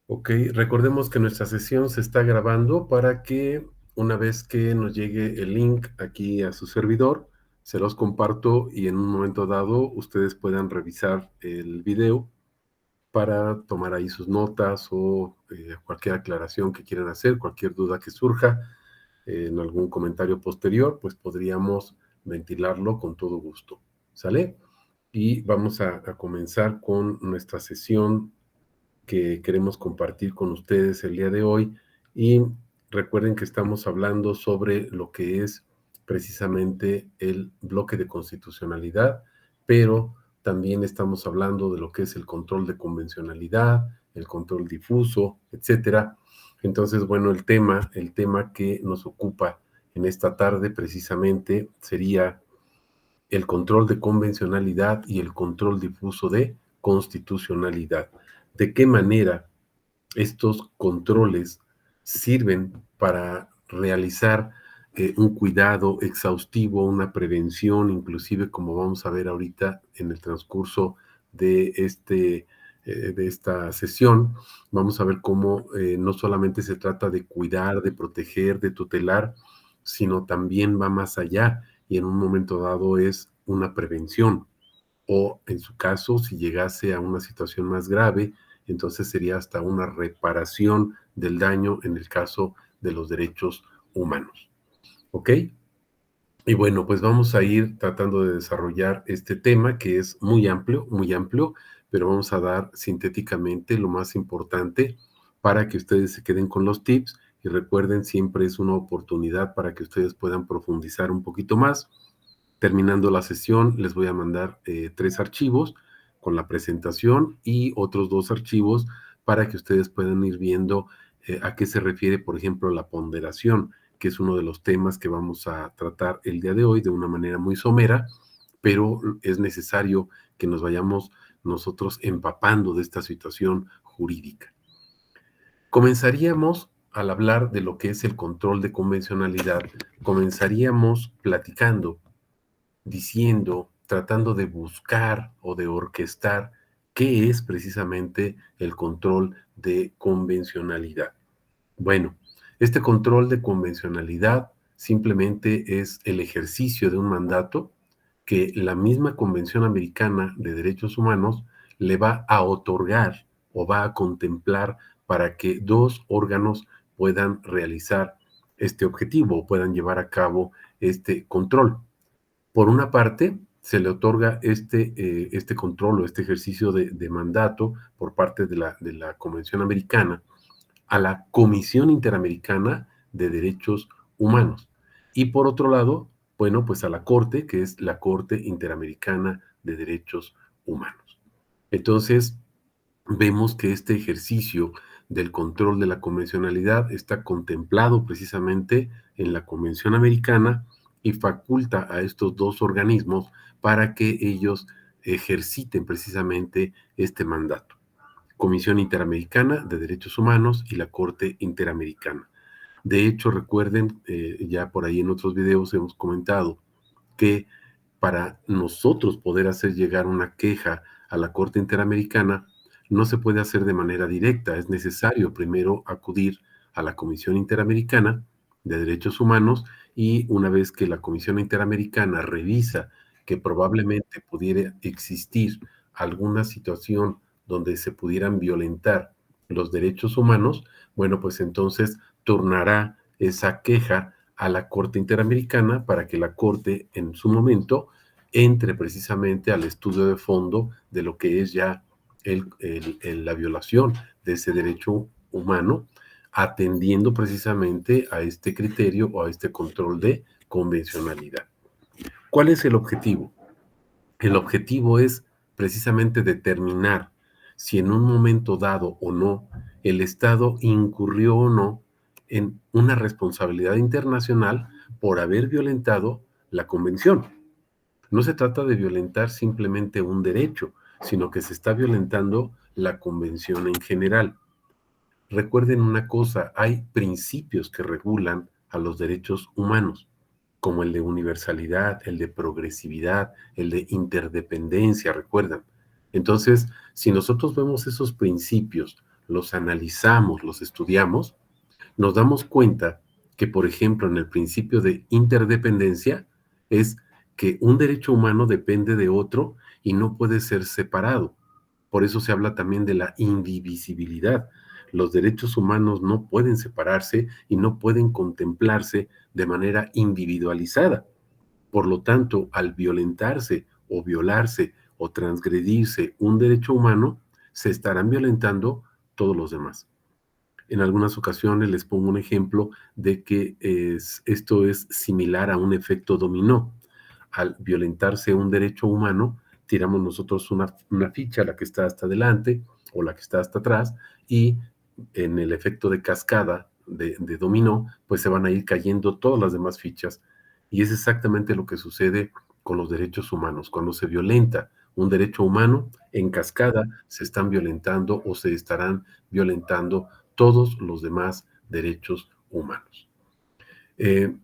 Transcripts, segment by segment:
Ok, recordemos que nuestra sesión se está grabando para que una vez que nos llegue el link aquí a su servidor, se los comparto y en un momento dado ustedes puedan revisar el video para tomar ahí sus notas o cualquier aclaración que quieran hacer, cualquier duda que surja en algún comentario posterior, pues podríamos ventilarlo con todo gusto. ¿Sale? Y vamos a comenzar con nuestra sesión que queremos compartir con ustedes el día de hoy. Y recuerden que estamos hablando sobre lo que es precisamente el bloque de constitucionalidad, pero también estamos hablando de lo que es el control de convencionalidad, el control difuso, etcétera. Entonces, bueno, el tema que nos ocupa en esta tarde precisamente sería el control de convencionalidad y el control difuso de constitucionalidad. ¿De qué manera estos controles sirven para realizar un cuidado exhaustivo, una prevención, inclusive como vamos a ver ahorita en el transcurso de, de esta sesión? Vamos a ver cómo no solamente se trata de cuidar, de proteger, de tutelar, sino también va más allá y en un momento dado es una prevención o en su caso, si llegase a una situación más grave, entonces sería hasta una reparación del daño en el caso de los derechos humanos. ¿Ok? Y bueno, pues vamos a ir tratando de desarrollar este tema que es muy amplio, pero vamos a dar sintéticamente lo más importante para que ustedes se queden con los tips y recuerden, siempre es una oportunidad para que ustedes puedan profundizar un poquito más. Terminando la sesión, les voy a mandar 3 archivos con la presentación y otros 2 archivos para que ustedes puedan ir viendo a qué se refiere, por ejemplo, la ponderación, que es uno de los temas que vamos a tratar el día de hoy de una manera muy somera, pero es necesario que nos vayamos nosotros empapando de esta situación jurídica. Comenzaríamos al hablar de lo que es el control de convencionalidad, comenzaríamos platicando diciendo, tratando de buscar o de orquestar qué es precisamente el control de convencionalidad. Bueno, este control de convencionalidad simplemente es el ejercicio de un mandato que la misma Convención Americana de Derechos Humanos le va a otorgar o va a contemplar para que dos órganos puedan realizar este objetivo o puedan llevar a cabo este control. Por una parte, se le otorga este control o este ejercicio de mandato por parte de la Convención Americana a la Comisión Interamericana de Derechos Humanos. Y por otro lado, bueno, pues a la Corte, que es la Corte Interamericana de Derechos Humanos. Entonces, vemos que este ejercicio del control de la convencionalidad está contemplado precisamente en la Convención Americana y faculta a estos dos organismos para que ellos ejerciten precisamente este mandato. Comisión Interamericana de Derechos Humanos y la Corte Interamericana. De hecho, recuerden, ya por ahí en otros videos hemos comentado que para nosotros poder hacer llegar una queja a la Corte Interamericana, no se puede hacer de manera directa. Es necesario primero acudir a la Comisión Interamericana de Derechos Humanos y una vez que la Comisión Interamericana revisa que probablemente pudiera existir alguna situación donde se pudieran violentar los derechos humanos, bueno, pues entonces turnará esa queja a la Corte Interamericana para que la Corte en su momento entre precisamente al estudio de fondo de lo que es ya la violación de ese derecho humano, atendiendo precisamente a este criterio o a este control de convencionalidad. ¿Cuál es el objetivo? El objetivo es precisamente determinar si en un momento dado o no el Estado incurrió o no en una responsabilidad internacional por haber violentado la convención. No se trata de violentar simplemente un derecho, sino que se está violentando la convención en general. Recuerden una cosa, hay principios que regulan a los derechos humanos, como el de universalidad, el de progresividad, el de interdependencia, recuerdan. Entonces, si nosotros vemos esos principios, los analizamos, los estudiamos, nos damos cuenta que, por ejemplo, en el principio de interdependencia es que un derecho humano depende de otro y no puede ser separado. Por eso se habla también de la indivisibilidad. Los derechos humanos no pueden separarse y no pueden contemplarse de manera individualizada. Por lo tanto, al violentarse o violarse o transgredirse un derecho humano, se estarán violentando todos los demás. En algunas ocasiones les pongo un ejemplo de que esto es similar a un efecto dominó. Al violentarse un derecho humano, tiramos nosotros una ficha, la que está hasta adelante o la que está hasta atrás, y en el efecto de cascada de dominó, pues se van a ir cayendo todas las demás fichas. Y es exactamente lo que sucede con los derechos humanos. Cuando se violenta un derecho humano, en cascada se están violentando o se estarán violentando todos los demás derechos humanos. Eh,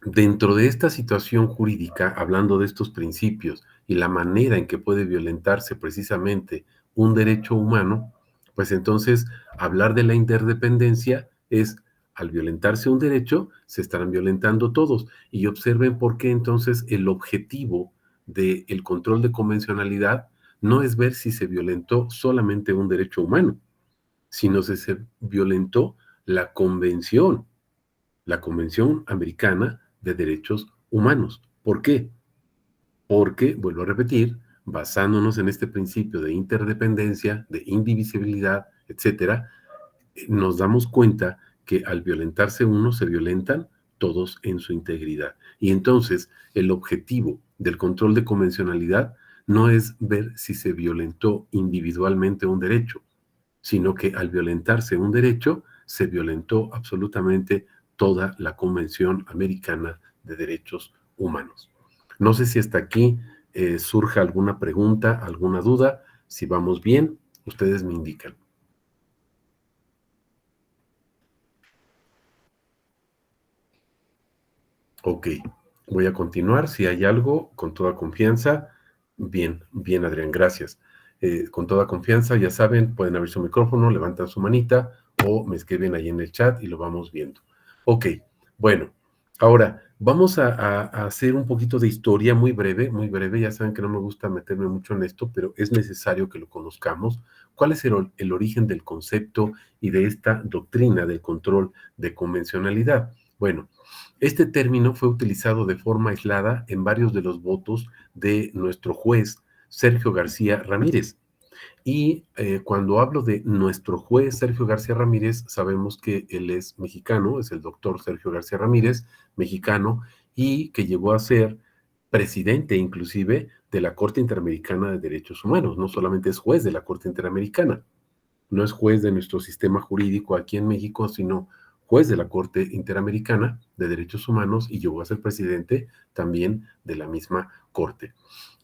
Dentro de esta situación jurídica, hablando de estos principios y la manera en que puede violentarse precisamente un derecho humano, pues entonces hablar de la interdependencia es, al violentarse un derecho, se estarán violentando todos. Y observen por qué entonces el objetivo del control de convencionalidad no es ver si se violentó solamente un derecho humano, sino si se violentó la la Convención Americana de Derechos Humanos. ¿Por qué? Porque, vuelvo a repetir, basándonos en este principio de interdependencia, de indivisibilidad, etcétera, nos damos cuenta que al violentarse uno, se violentan todos en su integridad. Y entonces, el objetivo del control de convencionalidad no es ver si se violentó individualmente un derecho, sino que al violentarse un derecho, se violentó absolutamente toda la Convención Americana de Derechos Humanos. No sé si hasta aquí surja alguna pregunta, alguna duda. Si vamos bien, ustedes me indican. Ok, voy a continuar. Si hay algo, con toda confianza. Bien, bien, Adrián, gracias. Con toda confianza, ya saben, pueden abrir su micrófono, levantan su manita o me escriben ahí en el chat y lo vamos viendo. Ok, bueno, ahora vamos a hacer un poquito de historia muy breve, muy breve. Ya saben que no me gusta meterme mucho en esto, pero es necesario que lo conozcamos. ¿Cuál es el origen del concepto y de esta doctrina del control de convencionalidad? Bueno, este término fue utilizado de forma aislada en varios de los votos de nuestro juez Sergio García Ramírez. Y cuando hablo de nuestro juez Sergio García Ramírez, sabemos que él es mexicano, es el doctor Sergio García Ramírez, mexicano, y que llegó a ser presidente inclusive de la Corte Interamericana de Derechos Humanos. No solamente es juez de la Corte Interamericana, no es juez de nuestro sistema jurídico aquí en México, sino juez de la Corte Interamericana de Derechos Humanos y llegó a ser presidente también de la misma Corte.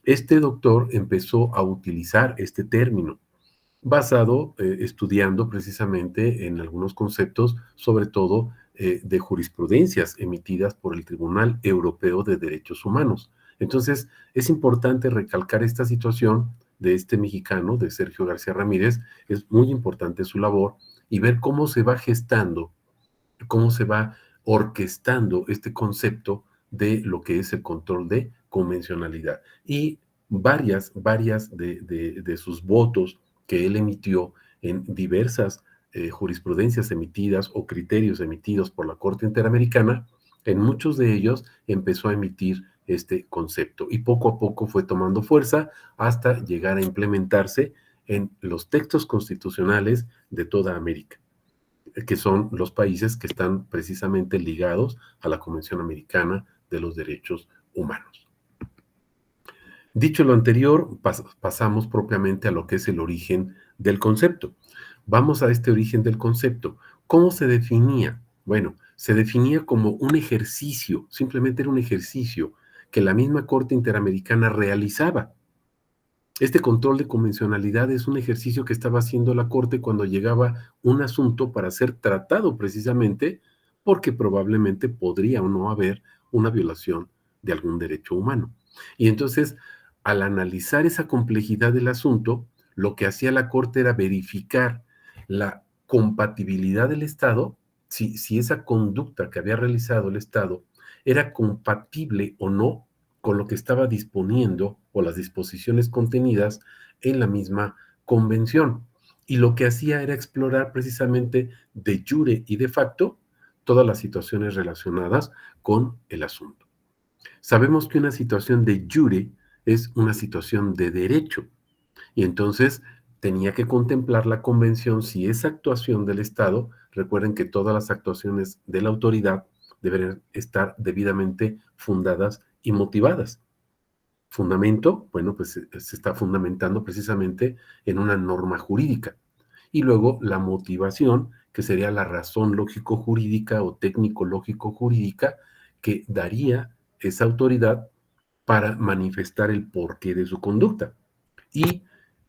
Este doctor empezó a utilizar este término basado, estudiando precisamente en algunos conceptos, sobre todo de jurisprudencias emitidas por el Tribunal Europeo de Derechos Humanos. Entonces, es importante recalcar esta situación de este mexicano, de Sergio García Ramírez, es muy importante su labor y ver cómo se va gestando, cómo se va orquestando este concepto de lo que es el control de convencionalidad. Y varias de sus votos que él emitió en diversas jurisprudencias emitidas o criterios emitidos por la Corte Interamericana, en muchos de ellos empezó a emitir este concepto y poco a poco fue tomando fuerza hasta llegar a implementarse en los textos constitucionales de toda América, que son los países que están precisamente ligados a la Convención Americana de los Derechos Humanos. Dicho lo anterior, pasamos propiamente a lo que es el origen del concepto. Vamos a este origen del concepto. ¿Cómo se definía? Bueno, se definía como un ejercicio, simplemente era un ejercicio que la misma Corte Interamericana realizaba. Este control de convencionalidad es un ejercicio que estaba haciendo la Corte cuando llegaba un asunto para ser tratado precisamente porque probablemente podría o no haber una violación de algún derecho humano. Y entonces, al analizar esa complejidad del asunto, lo que hacía la Corte era verificar la compatibilidad del Estado, si esa conducta que había realizado el Estado era compatible o no con lo que estaba disponiendo o las disposiciones contenidas en la misma convención. Y lo que hacía era explorar precisamente de jure y de facto todas las situaciones relacionadas con el asunto. Sabemos que una situación de jure es una situación de derecho y entonces tenía que contemplar la convención si esa actuación del Estado, recuerden que todas las actuaciones de la autoridad deben estar debidamente fundadas y motivadas. Fundamento, bueno, pues se está fundamentando precisamente en una norma jurídica. Y luego la motivación, que sería la razón lógico-jurídica o técnico-lógico-jurídica que daría esa autoridad para manifestar el porqué de su conducta. Y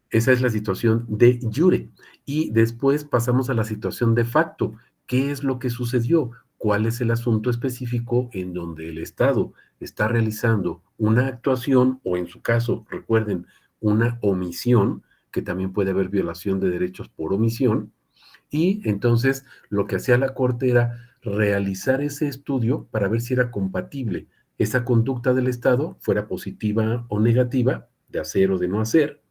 esa es la situación de jure. Y después pasamos a la situación de facto. ¿Qué es lo que sucedió? ¿Cuál es el asunto específico en donde el Estado está realizando una actuación o en su caso, recuerden, una omisión, que también puede haber violación de derechos por omisión? Y entonces lo que hacía la Corte era realizar ese estudio para ver si era compatible esa conducta del Estado, fuera positiva o negativa, de hacer o de no hacer,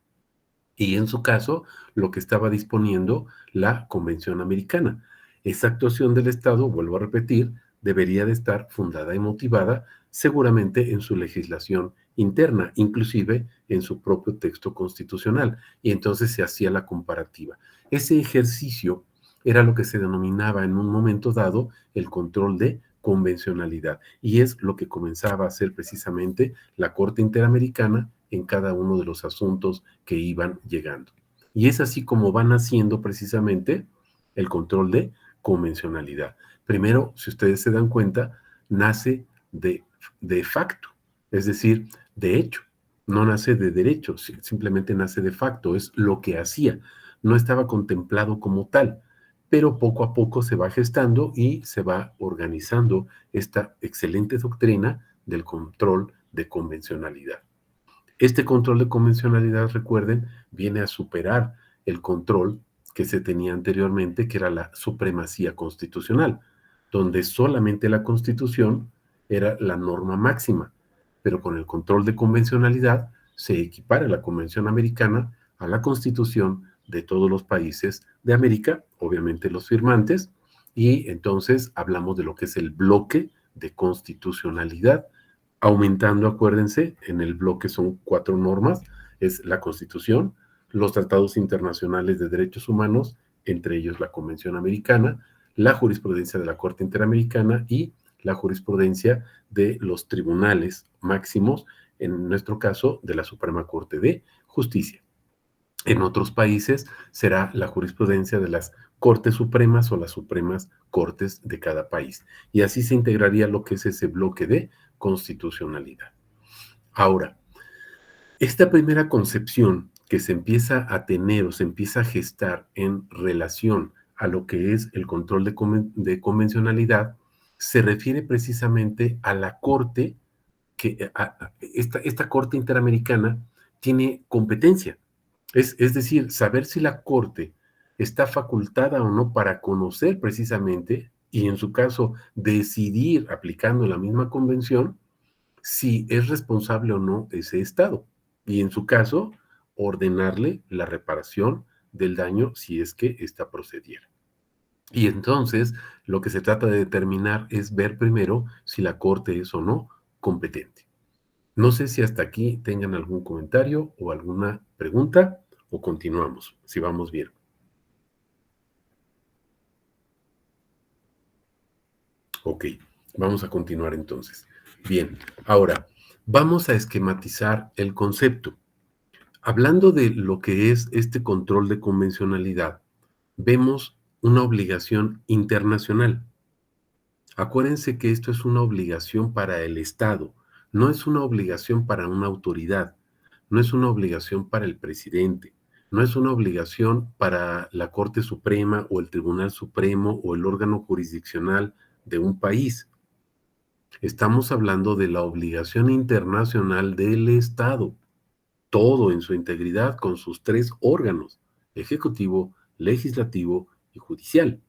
y en su caso, lo que estaba disponiendo la Convención Americana. Esa actuación del Estado, vuelvo a repetir, debería de estar fundada y motivada seguramente en su legislación interna, inclusive en su propio texto constitucional, y entonces se hacía la comparativa. Ese ejercicio era lo que se denominaba en un momento dado el control de convencionalidad, y es lo que comenzaba a hacer precisamente la Corte Interamericana en cada uno de los asuntos que iban llegando. Y es así como van haciendo precisamente el control de convencionalidad. Primero, si ustedes se dan cuenta, nace de facto, es decir, de hecho, no nace de derecho, simplemente nace de facto, es lo que hacía, no estaba contemplado como tal, pero poco a poco se va gestando y se va organizando esta excelente doctrina del control de convencionalidad. Este control de convencionalidad, recuerden, viene a superar el control que se tenía anteriormente, que era la supremacía constitucional, donde solamente la Constitución era la norma máxima, pero con el control de convencionalidad se equipara la Convención Americana a la Constitución de todos los países de América, obviamente los firmantes, y entonces hablamos de lo que es el bloque de constitucionalidad, aumentando, acuérdense, en el bloque son 4 normas, es la Constitución, los tratados internacionales de derechos humanos, entre ellos la Convención Americana, la jurisprudencia de la Corte Interamericana y la jurisprudencia de los tribunales máximos, en nuestro caso, de la Suprema Corte de Justicia. En otros países será la jurisprudencia de las Cortes Supremas o las Supremas Cortes de cada país. Y así se integraría lo que es ese bloque de constitucionalidad. Ahora, esta primera concepción que se empieza a tener o se empieza a gestar en relación a lo que es el control de convencionalidad se refiere precisamente a la Corte, que esta Corte Interamericana tiene competencia. Es decir, saber si la Corte está facultada o no para conocer precisamente, y en su caso decidir aplicando la misma convención, si es responsable o no ese Estado. Y en su caso, ordenarle la reparación del daño si es que ésta procediera. Y entonces, lo que se trata de determinar es ver primero si la Corte es o no competente. No sé si hasta aquí tengan algún comentario o alguna pregunta o continuamos, si vamos bien. Ok, vamos a continuar entonces. Bien, ahora vamos a esquematizar el concepto. Hablando de lo que es este control de convencionalidad, vemos una obligación internacional. Acuérdense que esto es una obligación para el Estado, no es una obligación para una autoridad, no es una obligación para el presidente, no es una obligación para la Corte Suprema o el Tribunal Supremo o el órgano jurisdiccional de un país. Estamos hablando de la obligación internacional del Estado, todo en su integridad con sus 3 órganos, ejecutivo, legislativo y judicial.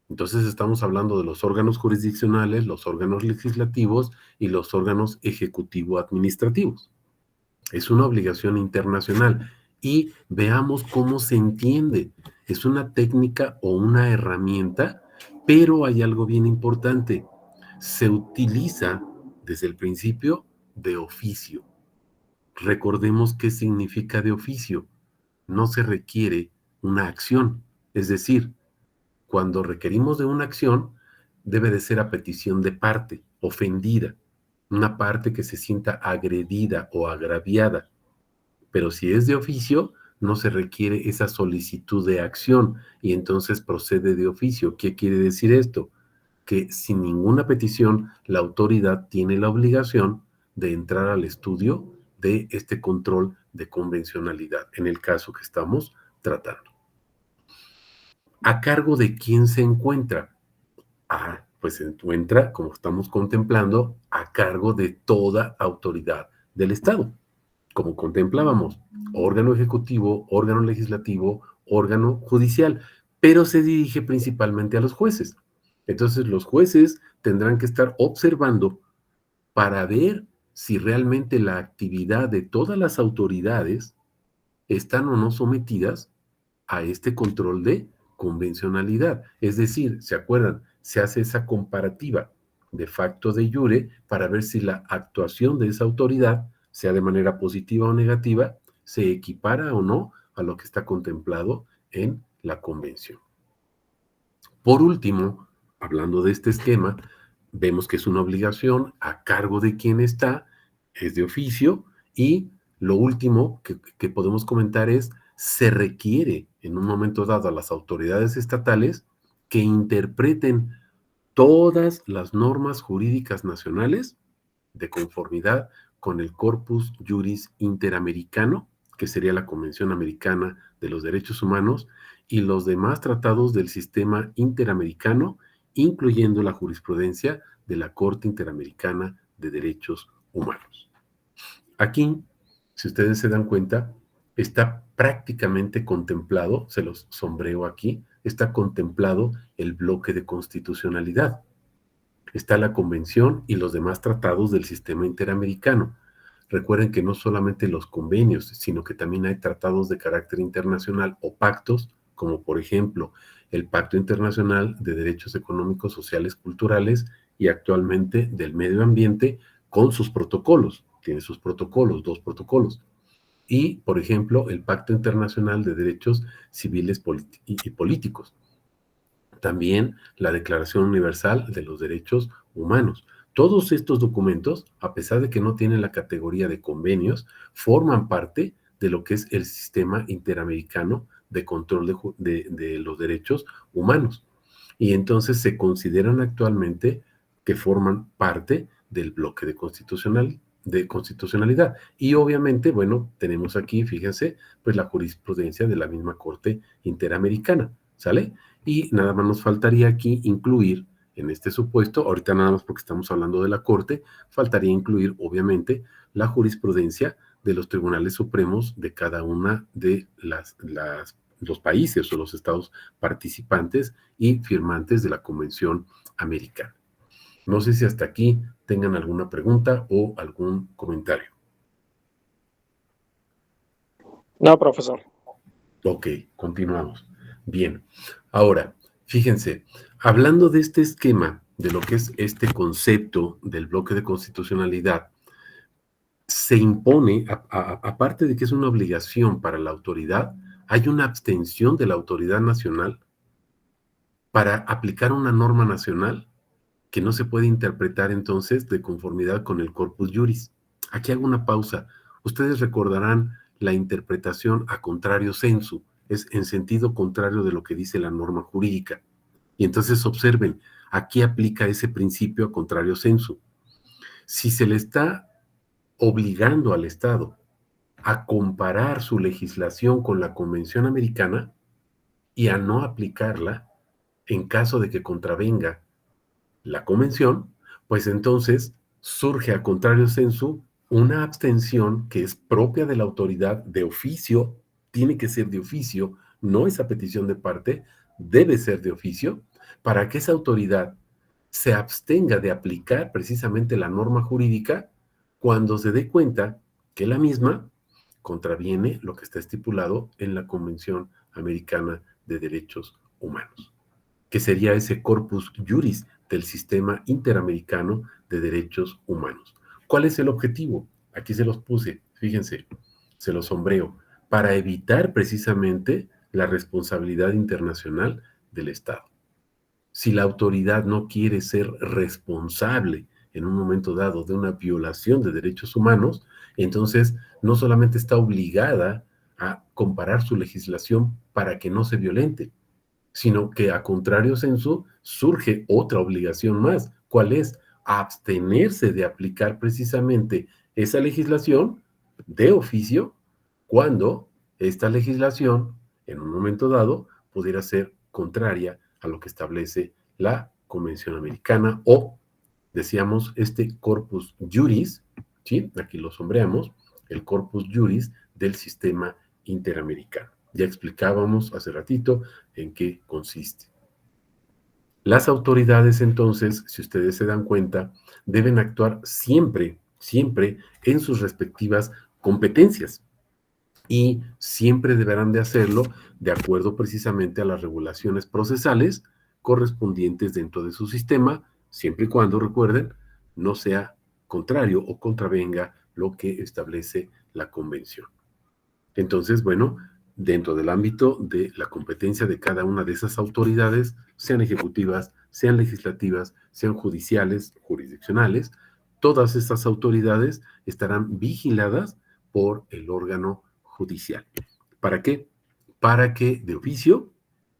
Entonces estamos hablando de los órganos jurisdiccionales, los órganos legislativos y los órganos ejecutivo-administrativos. Es una obligación internacional y veamos cómo se entiende. Es una técnica o una herramienta, pero hay algo bien importante. Se utiliza desde el principio de oficio. Recordemos qué significa de oficio. No se requiere una acción. Es decir, cuando requerimos de una acción, debe de ser a petición de parte, ofendida, una parte que se sienta agredida o agraviada. Pero si es de oficio, no se requiere esa solicitud de acción y entonces procede de oficio. ¿Qué quiere decir esto? Que sin ninguna petición, la autoridad tiene la obligación de entrar al estudio de este control de convencionalidad, en el caso que estamos tratando. ¿A cargo de quién se encuentra? Pues se encuentra, como estamos contemplando, a cargo de toda autoridad del Estado, como contemplábamos, órgano ejecutivo, órgano legislativo, órgano judicial, pero se dirige principalmente a los jueces. Entonces los jueces tendrán que estar observando para ver si realmente la actividad de todas las autoridades están o no sometidas a este control de convencionalidad. Es decir, ¿se acuerdan? Se hace esa comparativa de facto de jure para ver si la actuación de esa autoridad, sea de manera positiva o negativa, se equipara o no a lo que está contemplado en la convención. Por último, hablando de este esquema, vemos que es una obligación a cargo de quien está, es de oficio, y lo último que podemos comentar es, se requiere en un momento dado a las autoridades estatales que interpreten todas las normas jurídicas nacionales de conformidad con el Corpus Juris Interamericano, que sería la Convención Americana de los Derechos Humanos, y los demás tratados del sistema interamericano, incluyendo la jurisprudencia de la Corte Interamericana de Derechos Humanos. Aquí, si ustedes se dan cuenta, está prácticamente contemplado, se los sombreo aquí, está contemplado el bloque de constitucionalidad. Está la Convención y los demás tratados del sistema interamericano. Recuerden que no solamente los convenios, sino que también hay tratados de carácter internacional o pactos, como por ejemplo el Pacto Internacional de Derechos Económicos, Sociales, Culturales y actualmente del Medio Ambiente con sus protocolos. Tiene sus protocolos, 2 protocolos. Y, por ejemplo, el Pacto Internacional de Derechos Civiles y Políticos. También la Declaración Universal de los Derechos Humanos. Todos estos documentos, a pesar de que no tienen la categoría de convenios, forman parte de lo que es el sistema interamericano de control de los derechos humanos. Y entonces se consideran actualmente que forman parte del bloque de constitucionalidad. Y obviamente, bueno, tenemos aquí, fíjense, pues la jurisprudencia de la misma Corte Interamericana, ¿sale? Y nada más nos faltaría aquí incluir en este supuesto, ahorita nada más porque estamos hablando de la Corte, faltaría incluir obviamente la jurisprudencia de los tribunales supremos de cada una de los países o los estados participantes y firmantes de la Convención Americana. No sé si hasta aquí tengan alguna pregunta o algún comentario. No, profesor. Ok, continuamos. Bien, ahora, fíjense, hablando de este esquema, de lo que es este concepto del bloque de constitucionalidad, se impone, aparte de que es una obligación para la autoridad, hay una abstención de la autoridad nacional para aplicar una norma nacional que no se puede interpretar entonces de conformidad con el corpus juris. Aquí hago una pausa. Ustedes recordarán la interpretación a contrario sensu, es en sentido contrario de lo que dice la norma jurídica. Y entonces observen, aquí aplica ese principio a contrario sensu. Si se le está obligando al Estado a comparar su legislación con la Convención Americana y a no aplicarla en caso de que contravenga la convención, pues entonces surge a contrario sensu una abstención que es propia de la autoridad de oficio, tiene que ser de oficio, no es a petición de parte, debe ser de oficio, para que esa autoridad se abstenga de aplicar precisamente la norma jurídica cuando se dé cuenta que la misma contraviene lo que está estipulado en la Convención Americana de Derechos Humanos, que sería ese corpus juris del sistema interamericano de derechos humanos. ¿Cuál es el objetivo? Aquí se los puse, fíjense, se los sombreo, para evitar precisamente la responsabilidad internacional del Estado. Si la autoridad no quiere ser responsable en un momento dado de una violación de derechos humanos, entonces no solamente está obligada a comparar su legislación para que no se violente, sino que a contrario sensu surge otra obligación más. ¿Cuál es? Abstenerse de aplicar precisamente esa legislación de oficio cuando esta legislación, en un momento dado, pudiera ser contraria a lo que establece la Convención Americana o, decíamos, este corpus juris, ¿sí? Aquí lo sombreamos, el corpus juris del sistema interamericano. Ya explicábamos hace ratito en qué consiste. Las autoridades, entonces, si ustedes se dan cuenta, deben actuar siempre, siempre en sus respectivas competencias y siempre deberán de hacerlo de acuerdo precisamente a las regulaciones procesales correspondientes dentro de su sistema, siempre y cuando, recuerden, no sea contrario o contravenga lo que establece la convención. Entonces, bueno, dentro del ámbito de la competencia de cada una de esas autoridades, sean ejecutivas, sean legislativas, sean judiciales, jurisdiccionales, todas estas autoridades estarán vigiladas por el órgano judicial. ¿Para qué? Para que de oficio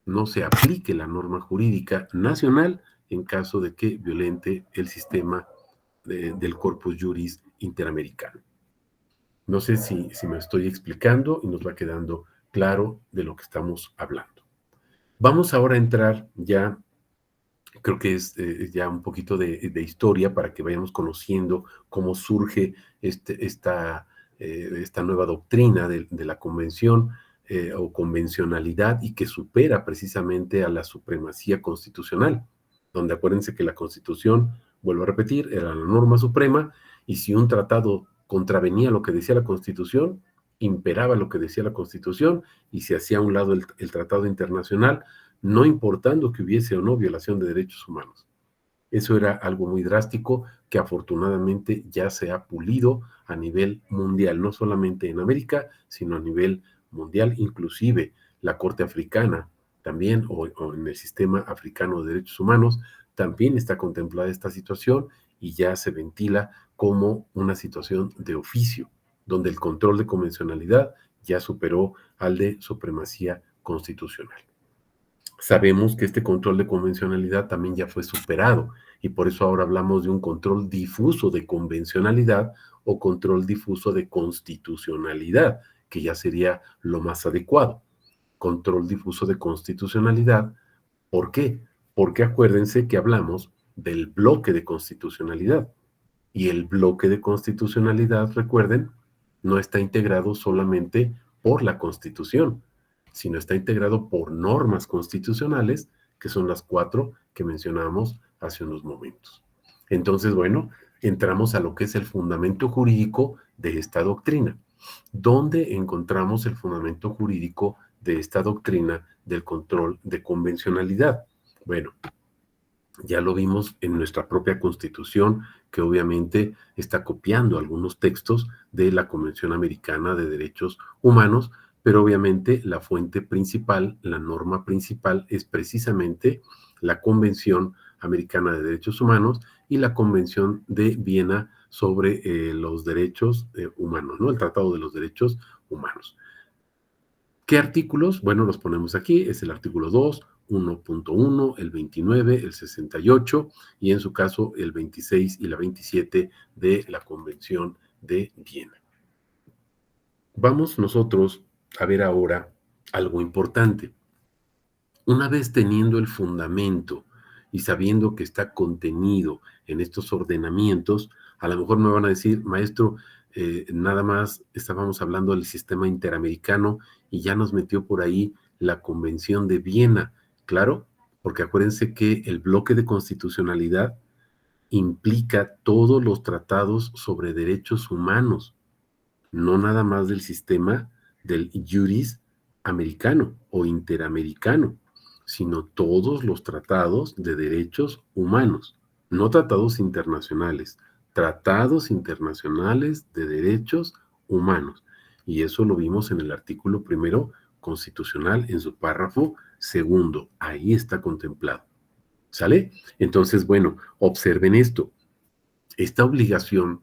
no se aplique la norma jurídica nacional en caso de que violente el sistema del corpus juris interamericano. No sé si me estoy explicando y nos va quedando claro de lo que estamos hablando. Vamos ahora a entrar ya, creo que es ya un poquito de historia para que vayamos conociendo cómo surge esta nueva doctrina de la convención o convencionalidad y que supera precisamente a la supremacía constitucional, donde acuérdense que la Constitución, vuelvo a repetir, era la norma suprema y si un tratado contravenía lo que decía la Constitución, imperaba lo que decía la Constitución y se hacía a un lado el tratado internacional, no importando que hubiese o no violación de derechos humanos. Eso era algo muy drástico que afortunadamente ya se ha pulido a nivel mundial, no solamente en América, sino a nivel mundial, inclusive la Corte Africana también, o en el sistema africano de derechos humanos, también está contemplada esta situación y ya se ventila como una situación de oficio, donde el control de convencionalidad ya superó al de supremacía constitucional. Sabemos que este control de convencionalidad también ya fue superado y por eso ahora hablamos de un control difuso de convencionalidad o control difuso de constitucionalidad, que ya sería lo más adecuado. Control difuso de constitucionalidad, ¿por qué? Porque acuérdense que hablamos del bloque de constitucionalidad y el bloque de constitucionalidad, recuerden, no está integrado solamente por la Constitución, sino está integrado por normas constitucionales, que son las 4 que mencionamos hace unos momentos. Entonces, bueno, entramos a lo que es el fundamento jurídico de esta doctrina. ¿Dónde encontramos el fundamento jurídico de esta doctrina del control de convencionalidad? Bueno, ya lo vimos en nuestra propia Constitución, que obviamente está copiando algunos textos de la Convención Americana de Derechos Humanos, pero obviamente la fuente principal, la norma principal es precisamente la Convención Americana de Derechos Humanos y la Convención de Viena sobre los derechos humanos, ¿no? El Tratado de los Derechos Humanos. ¿Qué artículos? Bueno, los ponemos aquí, es el artículo 2, 1.1, el 29, el 68 y en su caso el 26 y la 27 de la Convención de Viena. Vamos nosotros a ver ahora algo importante. Una vez teniendo el fundamento y sabiendo que está contenido en estos ordenamientos, a lo mejor me van a decir, maestro, nada más estábamos hablando del sistema interamericano y ya nos metió por ahí la Convención de Viena. Claro, porque acuérdense que el bloque de constitucionalidad implica todos los tratados sobre derechos humanos, no nada más del sistema del juris americano o interamericano, sino todos los tratados de derechos humanos, no tratados internacionales de derechos humanos. Y eso lo vimos en el artículo primero constitucional en su párrafo segundo. Ahí está contemplado. ¿Sale? Entonces, bueno, observen esto. Esta obligación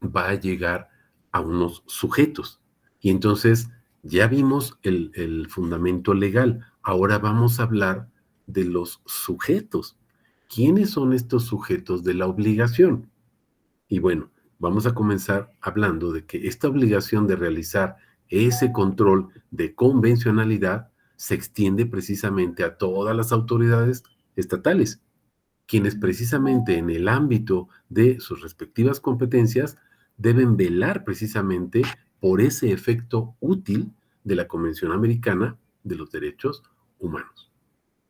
va a llegar a unos sujetos. Y entonces ya vimos el fundamento legal. Ahora vamos a hablar de los sujetos. ¿Quiénes son estos sujetos de la obligación? Y bueno, vamos a comenzar hablando de que esta obligación de realizar ese control de convencionalidad se extiende precisamente a todas las autoridades estatales, quienes precisamente en el ámbito de sus respectivas competencias deben velar precisamente por ese efecto útil de la Convención Americana de los Derechos Humanos.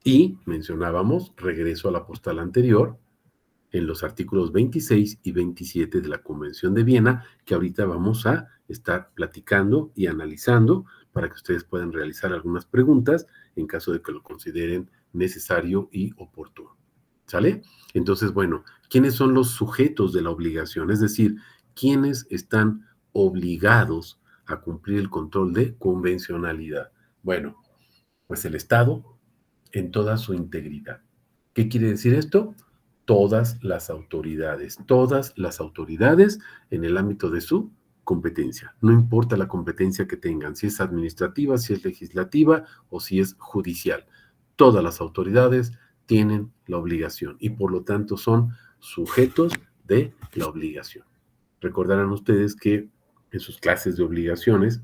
Y mencionábamos, regreso a la postal anterior, en los artículos 26 y 27 de la Convención de Viena, que ahorita vamos a estar platicando y analizando para que ustedes puedan realizar algunas preguntas en caso de que lo consideren necesario y oportuno. ¿Sale? Entonces, bueno, ¿quiénes son los sujetos de la obligación? Es decir, ¿quiénes están obligados a cumplir el control de convencionalidad? Bueno, pues el Estado en toda su integridad. ¿Qué quiere decir esto? Todas las autoridades en el ámbito de su competencia. No importa la competencia que tengan, si es administrativa, si es legislativa o si es judicial. Todas las autoridades tienen la obligación y por lo tanto son sujetos de la obligación. Recordarán ustedes que en sus clases de obligaciones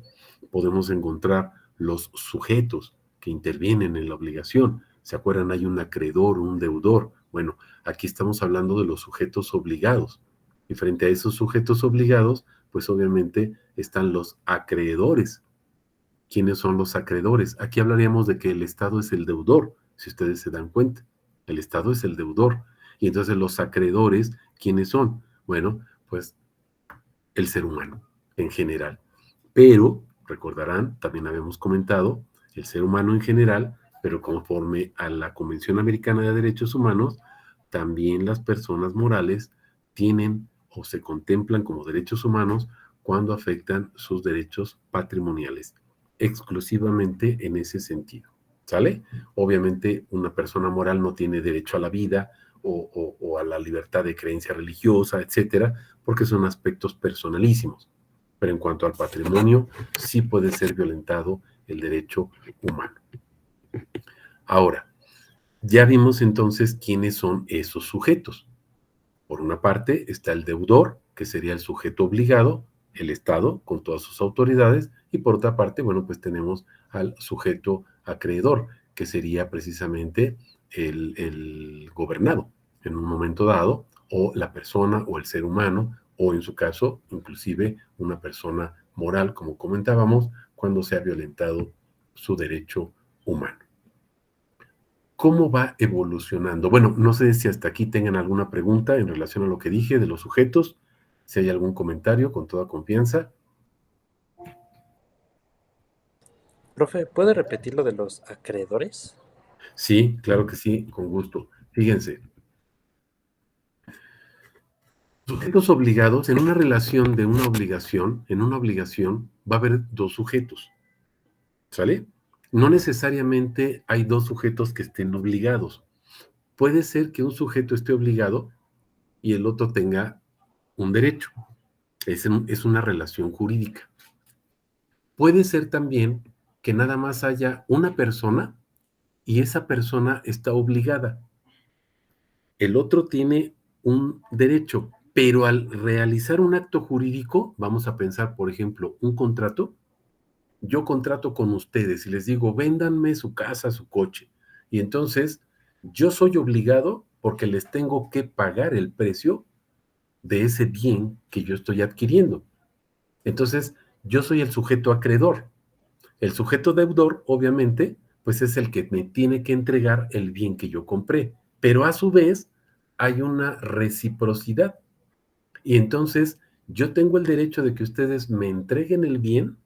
podemos encontrar los sujetos que intervienen en la obligación. ¿Se acuerdan? Hay un acreedor, un deudor. Bueno, aquí estamos hablando de los sujetos obligados. Y frente a esos sujetos obligados, pues obviamente están los acreedores. ¿Quiénes son los acreedores? Aquí hablaríamos de que el Estado es el deudor, si ustedes se dan cuenta. El Estado es el deudor. Y entonces los acreedores, ¿quiénes son? Bueno, pues el ser humano en general. Pero, recordarán, también habíamos comentado, el ser humano en general, pero conforme a la Convención Americana de Derechos Humanos, también las personas morales tienen o se contemplan como derechos humanos cuando afectan sus derechos patrimoniales, exclusivamente en ese sentido. ¿Sale? Obviamente una persona moral no tiene derecho a la vida o a la libertad de creencia religiosa, etcétera, porque son aspectos personalísimos. Pero en cuanto al patrimonio, sí puede ser violentado el derecho humano. Ahora, ya vimos entonces quiénes son esos sujetos. Por una parte está el deudor, que sería el sujeto obligado, el Estado con todas sus autoridades, y por otra parte, bueno, pues tenemos al sujeto acreedor, que sería precisamente el gobernado en un momento dado, o la persona o el ser humano, o en su caso, inclusive una persona moral, como comentábamos, cuando se ha violentado su derecho humano. ¿Cómo va evolucionando? Bueno, no sé si hasta aquí tengan alguna pregunta en relación a lo que dije de los sujetos, si hay algún comentario, con toda confianza. Profe, ¿puede repetir lo de los acreedores? Sí, claro que sí, con gusto. Fíjense, sujetos obligados, en una relación de una obligación, en una obligación va a haber dos sujetos, ¿sale? No necesariamente hay dos sujetos que estén obligados. Puede ser que un sujeto esté obligado y el otro tenga un derecho. Es una relación jurídica. Puede ser también que nada más haya una persona y esa persona está obligada. El otro tiene un derecho, pero al realizar un acto jurídico, vamos a pensar, por ejemplo, un contrato. Yo contrato con ustedes y les digo, véndanme su casa, su coche. Y entonces yo soy obligado porque les tengo que pagar el precio de ese bien que yo estoy adquiriendo. Entonces, yo soy el sujeto acreedor. El sujeto deudor, obviamente, pues es el que me tiene que entregar el bien que yo compré, pero a su vez hay una reciprocidad. Y entonces yo tengo el derecho de que ustedes me entreguen el bien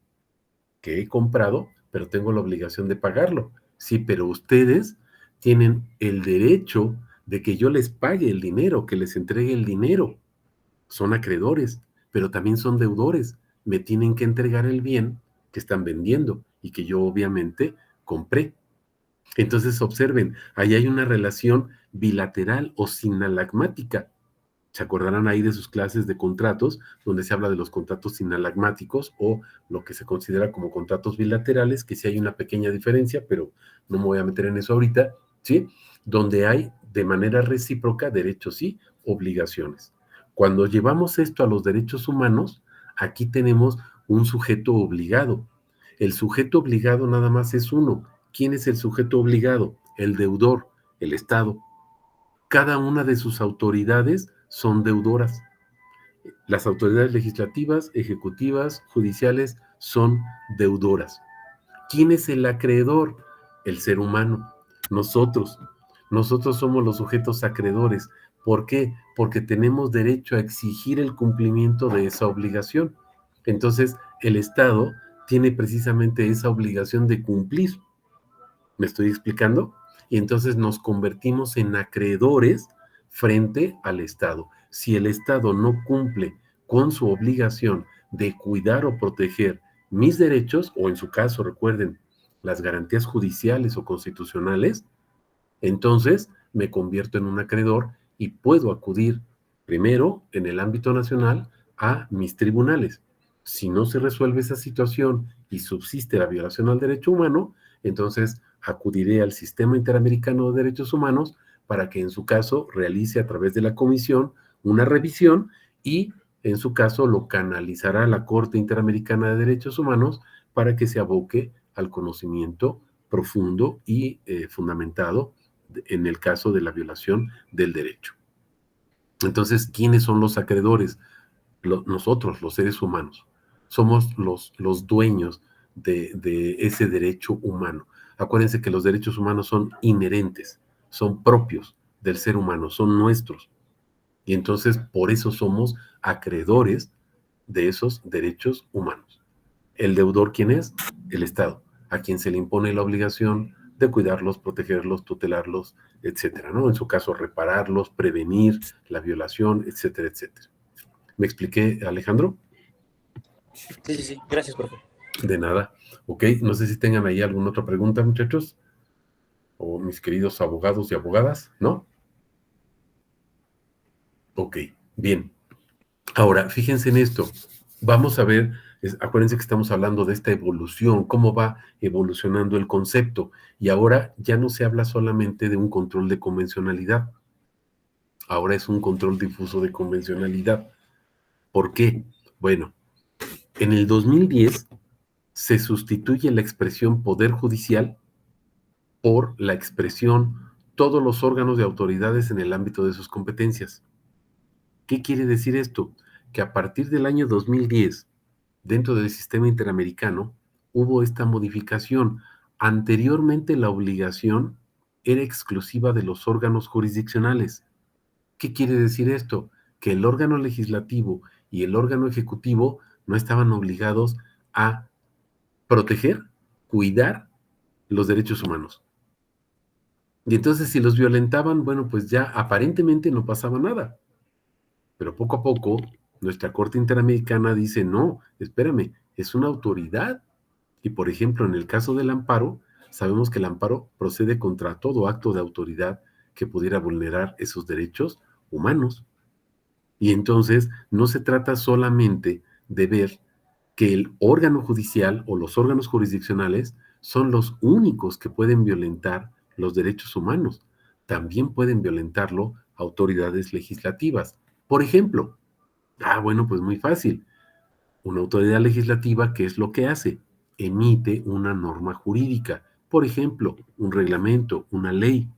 que he comprado, pero tengo la obligación de pagarlo. Sí, pero ustedes tienen el derecho de que yo les pague el dinero, que les entregue el dinero. Son acreedores, pero también son deudores. Me tienen que entregar el bien que están vendiendo y que yo obviamente compré. Entonces observen, ahí hay una relación bilateral o sinalagmática. Se acordarán ahí de sus clases de contratos, donde se habla de los contratos sinalagmáticos o lo que se considera como contratos bilaterales, que sí hay una pequeña diferencia, pero no me voy a meter en eso ahorita, ¿sí? Donde hay de manera recíproca derechos y obligaciones. Cuando llevamos esto a los derechos humanos, aquí tenemos un sujeto obligado. El sujeto obligado nada más es uno. ¿Quién es el sujeto obligado? El deudor, el Estado. Cada una de sus autoridades son deudoras. Las autoridades legislativas, ejecutivas, judiciales son deudoras. ¿Quién es el acreedor? El ser humano, nosotros. Nosotros somos los sujetos acreedores. ¿Por qué? Porque tenemos derecho a exigir el cumplimiento de esa obligación. Entonces, el Estado tiene precisamente esa obligación de cumplir. ¿Me estoy explicando? Y entonces nos convertimos en acreedores frente al Estado. Si el Estado no cumple con su obligación de cuidar o proteger mis derechos, o en su caso, recuerden, las garantías judiciales o constitucionales, entonces me convierto en un acreedor y puedo acudir primero en el ámbito nacional a mis tribunales. Si no se resuelve esa situación y subsiste la violación al derecho humano, entonces acudiré al Sistema Interamericano de Derechos Humanos para que en su caso realice a través de la comisión una revisión y en su caso lo canalizará a la Corte Interamericana de Derechos Humanos para que se aboque al conocimiento profundo y fundamentado en el caso de la violación del derecho. Entonces, ¿quiénes son los acreedores? Nosotros, los seres humanos. Somos los dueños de ese derecho humano. Acuérdense que los derechos humanos son inherentes, son propios del ser humano, son nuestros. Y entonces, por eso somos acreedores de esos derechos humanos. ¿El deudor quién es? El Estado, a quien se le impone la obligación de cuidarlos, protegerlos, tutelarlos, etcétera, ¿no? En su caso, repararlos, prevenir la violación, etcétera, etcétera. ¿Me expliqué, Alejandro? Sí, sí, sí. Gracias, profe. De nada. Ok, no sé si tengan ahí alguna otra pregunta, muchachos, o mis queridos abogados y abogadas, ¿no? Ok, bien. Ahora, fíjense en esto. Vamos a ver, acuérdense que estamos hablando de esta evolución, cómo va evolucionando el concepto. Y ahora ya no se habla solamente de un control de convencionalidad. Ahora es un control difuso de convencionalidad. ¿Por qué? Bueno, en el 2010 se sustituye la expresión poder judicial por la expresión todos los órganos de autoridades en el ámbito de sus competencias. ¿Qué quiere decir esto? Que a partir del año 2010, dentro del sistema interamericano, hubo esta modificación. Anteriormente la obligación era exclusiva de los órganos jurisdiccionales. ¿Qué quiere decir esto? Que el órgano legislativo y el órgano ejecutivo no estaban obligados a proteger, cuidar los derechos humanos. Y entonces si los violentaban, bueno, pues ya aparentemente no pasaba nada. Pero poco a poco, nuestra Corte Interamericana dice, no, espérame, es una autoridad. Y por ejemplo, en el caso del amparo, sabemos que el amparo procede contra todo acto de autoridad que pudiera vulnerar esos derechos humanos. Y entonces no se trata solamente de ver que el órgano judicial o los órganos jurisdiccionales son los únicos que pueden violentar los derechos humanos. También pueden violentarlo autoridades legislativas. Por ejemplo, bueno, pues muy fácil. Una autoridad legislativa, ¿qué es lo que hace? Emite una norma jurídica. Por ejemplo, un reglamento, una ley.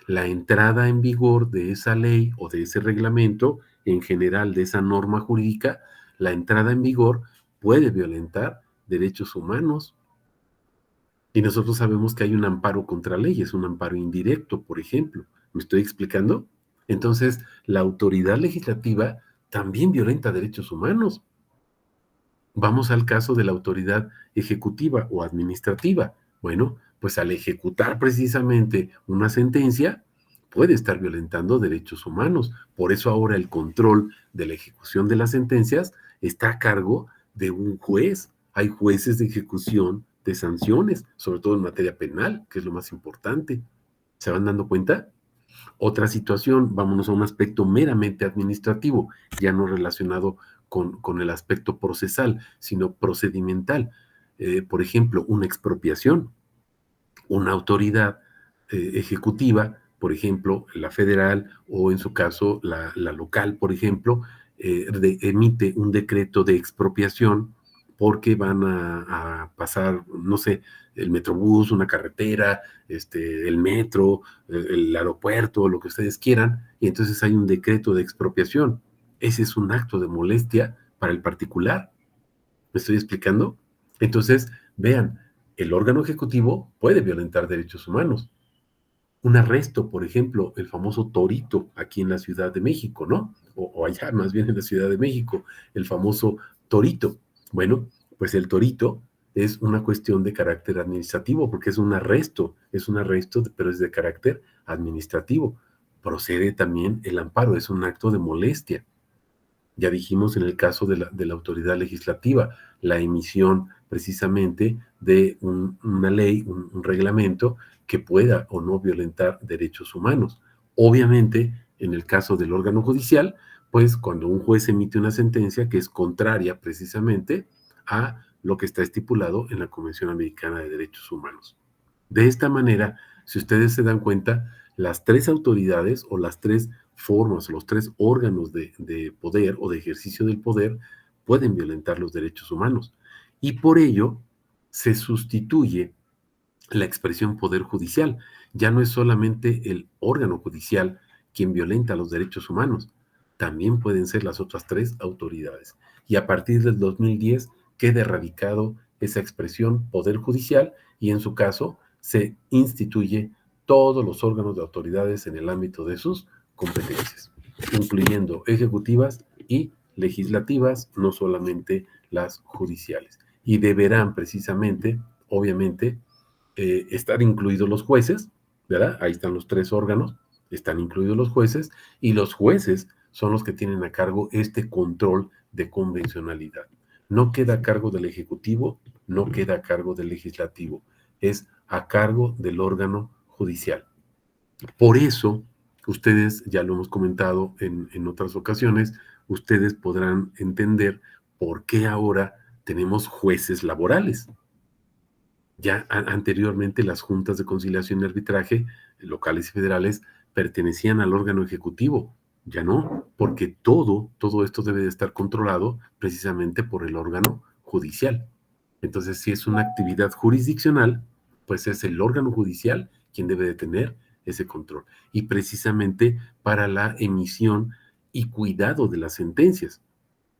La entrada en vigor de esa ley o de ese reglamento, en general de esa norma jurídica, la entrada en vigor puede violentar derechos humanos. Y nosotros sabemos que hay un amparo contra leyes, un amparo indirecto, por ejemplo. ¿Me estoy explicando? Entonces, la autoridad legislativa también violenta derechos humanos. Vamos al caso de la autoridad ejecutiva o administrativa. Bueno, pues al ejecutar precisamente una sentencia, puede estar violentando derechos humanos. Por eso ahora el control de la ejecución de las sentencias está a cargo de un juez. Hay jueces de ejecución de sanciones, sobre todo en materia penal, que es lo más importante. ¿Se van dando cuenta? Otra situación, vámonos a un aspecto meramente administrativo, ya no relacionado con el aspecto procesal, sino procedimental. Por ejemplo, una expropiación. Una autoridad ejecutiva, por ejemplo, la federal o en su caso la local, por ejemplo, emite un decreto de expropiación porque van a pasar, no sé, el metrobús, una carretera, el metro, el aeropuerto, lo que ustedes quieran, y entonces hay un decreto de expropiación. Ese es un acto de molestia para el particular. ¿Me estoy explicando? Entonces, vean, el órgano ejecutivo puede violentar derechos humanos. Un arresto, por ejemplo, el famoso Torito aquí en la Ciudad de México, ¿no? O allá más bien en la Ciudad de México, el famoso Torito. Bueno, pues el Torito es una cuestión de carácter administrativo, porque es un arresto, pero es de carácter administrativo. Procede también el amparo, es un acto de molestia. Ya dijimos en el caso de la autoridad legislativa, la emisión precisamente de una ley, un reglamento que pueda o no violentar derechos humanos. Obviamente, en el caso del órgano judicial, pues cuando un juez emite una sentencia que es contraria precisamente a lo que está estipulado en la Convención Americana de Derechos Humanos. De esta manera, si ustedes se dan cuenta, las tres autoridades o las tres formas, los tres órganos de poder o de ejercicio del poder pueden violentar los derechos humanos. Y por ello se sustituye la expresión poder judicial. Ya no es solamente el órgano judicial quien violenta los derechos humanos, también pueden ser las otras tres autoridades. Y a partir del 2010 queda erradicado esa expresión poder judicial y en su caso se instituye todos los órganos de autoridades en el ámbito de sus competencias, incluyendo ejecutivas y legislativas, no solamente las judiciales. Y deberán precisamente, obviamente, estar incluidos los jueces, ¿verdad? Ahí están los tres órganos, están incluidos los jueces, y los jueces son los que tienen a cargo este control de convencionalidad. No queda a cargo del Ejecutivo, no queda a cargo del Legislativo, es a cargo del órgano judicial. Por eso, ustedes, ya lo hemos comentado en otras ocasiones, ustedes podrán entender por qué ahora tenemos jueces laborales. Ya anteriormente las juntas de conciliación y arbitraje, locales y federales, pertenecían al órgano ejecutivo. Ya no, porque todo esto debe de estar controlado precisamente por el órgano judicial. Entonces, si es una actividad jurisdiccional, pues es el órgano judicial quien debe de tener ese control. Y precisamente para la emisión y cuidado de las sentencias.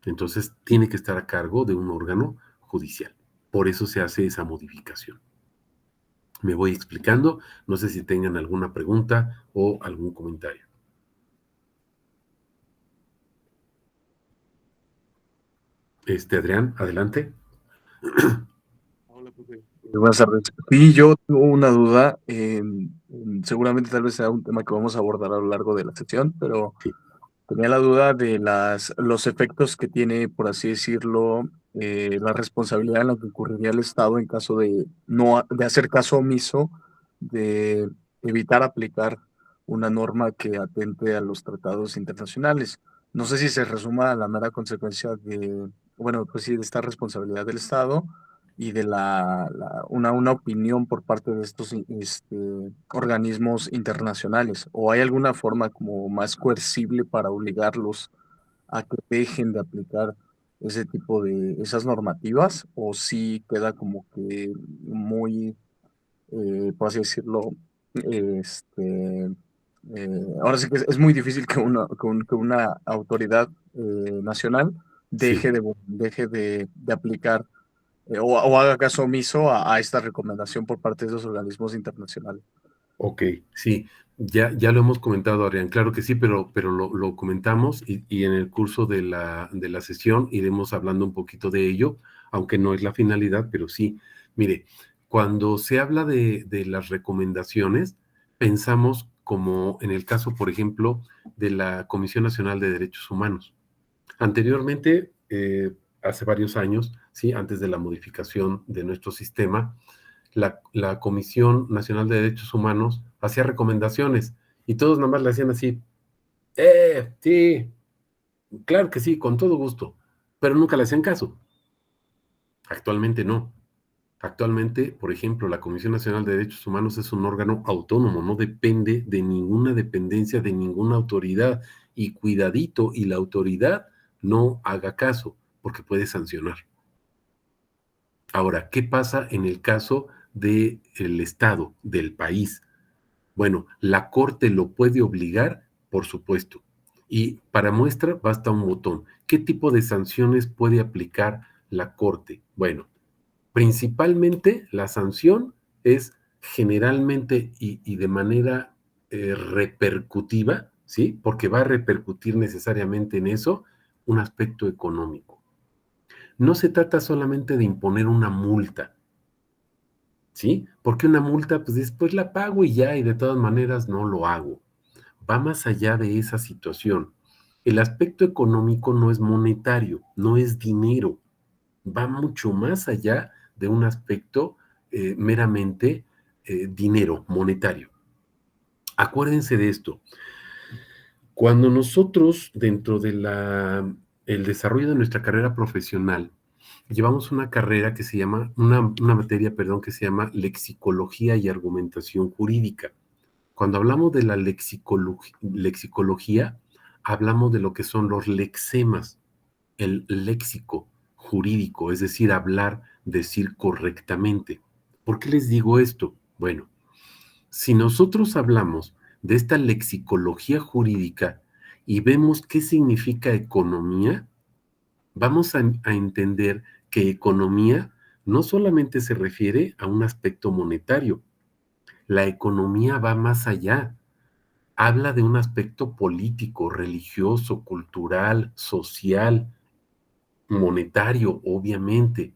Entonces, tiene que estar a cargo de un órgano judicial. Por eso se hace esa modificación. Me voy explicando, no sé si tengan alguna pregunta o algún comentario. Adrián, adelante. Hola, profe. Buenas tardes. Sí, yo tengo una duda. Seguramente tal vez sea un tema que vamos a abordar a lo largo de la sesión, pero Sí, tenía la duda de los efectos que tiene, por así decirlo, la responsabilidad en la que ocurriría el Estado en caso de de hacer caso omiso, de evitar aplicar una norma que atente a los tratados internacionales. No sé si se resuma a la mera consecuencia de, bueno, pues sí, de esta responsabilidad del Estado y de una opinión por parte de estos organismos internacionales. ¿O hay alguna forma como más coercible para obligarlos a que dejen de aplicar ese tipo de esas normativas? ¿O sí queda como que muy, por así decirlo, ahora sí que es muy difícil que que una autoridad nacional sí. deje de aplicar o haga caso omiso a esta recomendación por parte de esos organismos internacionales. Ok, sí, ya lo hemos comentado, Adrián, claro que sí, pero lo comentamos y en el curso de la sesión iremos hablando un poquito de ello, aunque no es la finalidad, pero sí. Mire, cuando se habla de las recomendaciones, pensamos como en el caso, por ejemplo, de la Comisión Nacional de Derechos Humanos. Anteriormente, hace varios años, sí, antes de la modificación de nuestro sistema, la Comisión Nacional de Derechos Humanos hacía recomendaciones y todos nada más le hacían así, sí, claro que sí, con todo gusto, pero nunca le hacían caso. Actualmente no. Actualmente, por ejemplo, la Comisión Nacional de Derechos Humanos es un órgano autónomo, no depende de ninguna dependencia de ninguna autoridad. Y cuidadito, y la autoridad no haga caso, porque puede sancionar. Ahora, ¿qué pasa en el caso del Estado, del país? Bueno, la Corte lo puede obligar, por supuesto. Y para muestra basta un botón. ¿Qué tipo de sanciones puede aplicar la Corte? Bueno, principalmente la sanción es generalmente y de manera repercutiva, ¿sí? Porque va a repercutir necesariamente en eso un aspecto económico. No se trata solamente de imponer una multa, ¿sí? Porque una multa, pues después la pago y ya, y de todas maneras no lo hago. Va más allá de esa situación. El aspecto económico no es monetario, no es dinero, va mucho más allá de un aspecto meramente dinero, monetario. Acuérdense de esto. Cuando nosotros, dentro de el desarrollo de nuestra carrera profesional, llevamos una carrera que se llama, una materia, perdón, que se llama lexicología y argumentación jurídica. Cuando hablamos de la lexicología, hablamos de lo que son los lexemas, el léxico jurídico, es decir, hablar, decir correctamente. ¿Por qué les digo esto? Bueno, si nosotros hablamos de esta lexicología jurídica y vemos qué significa economía, vamos a entender que economía no solamente se refiere a un aspecto monetario, la economía va más allá. Habla de un aspecto político, religioso, cultural, social, monetario, obviamente,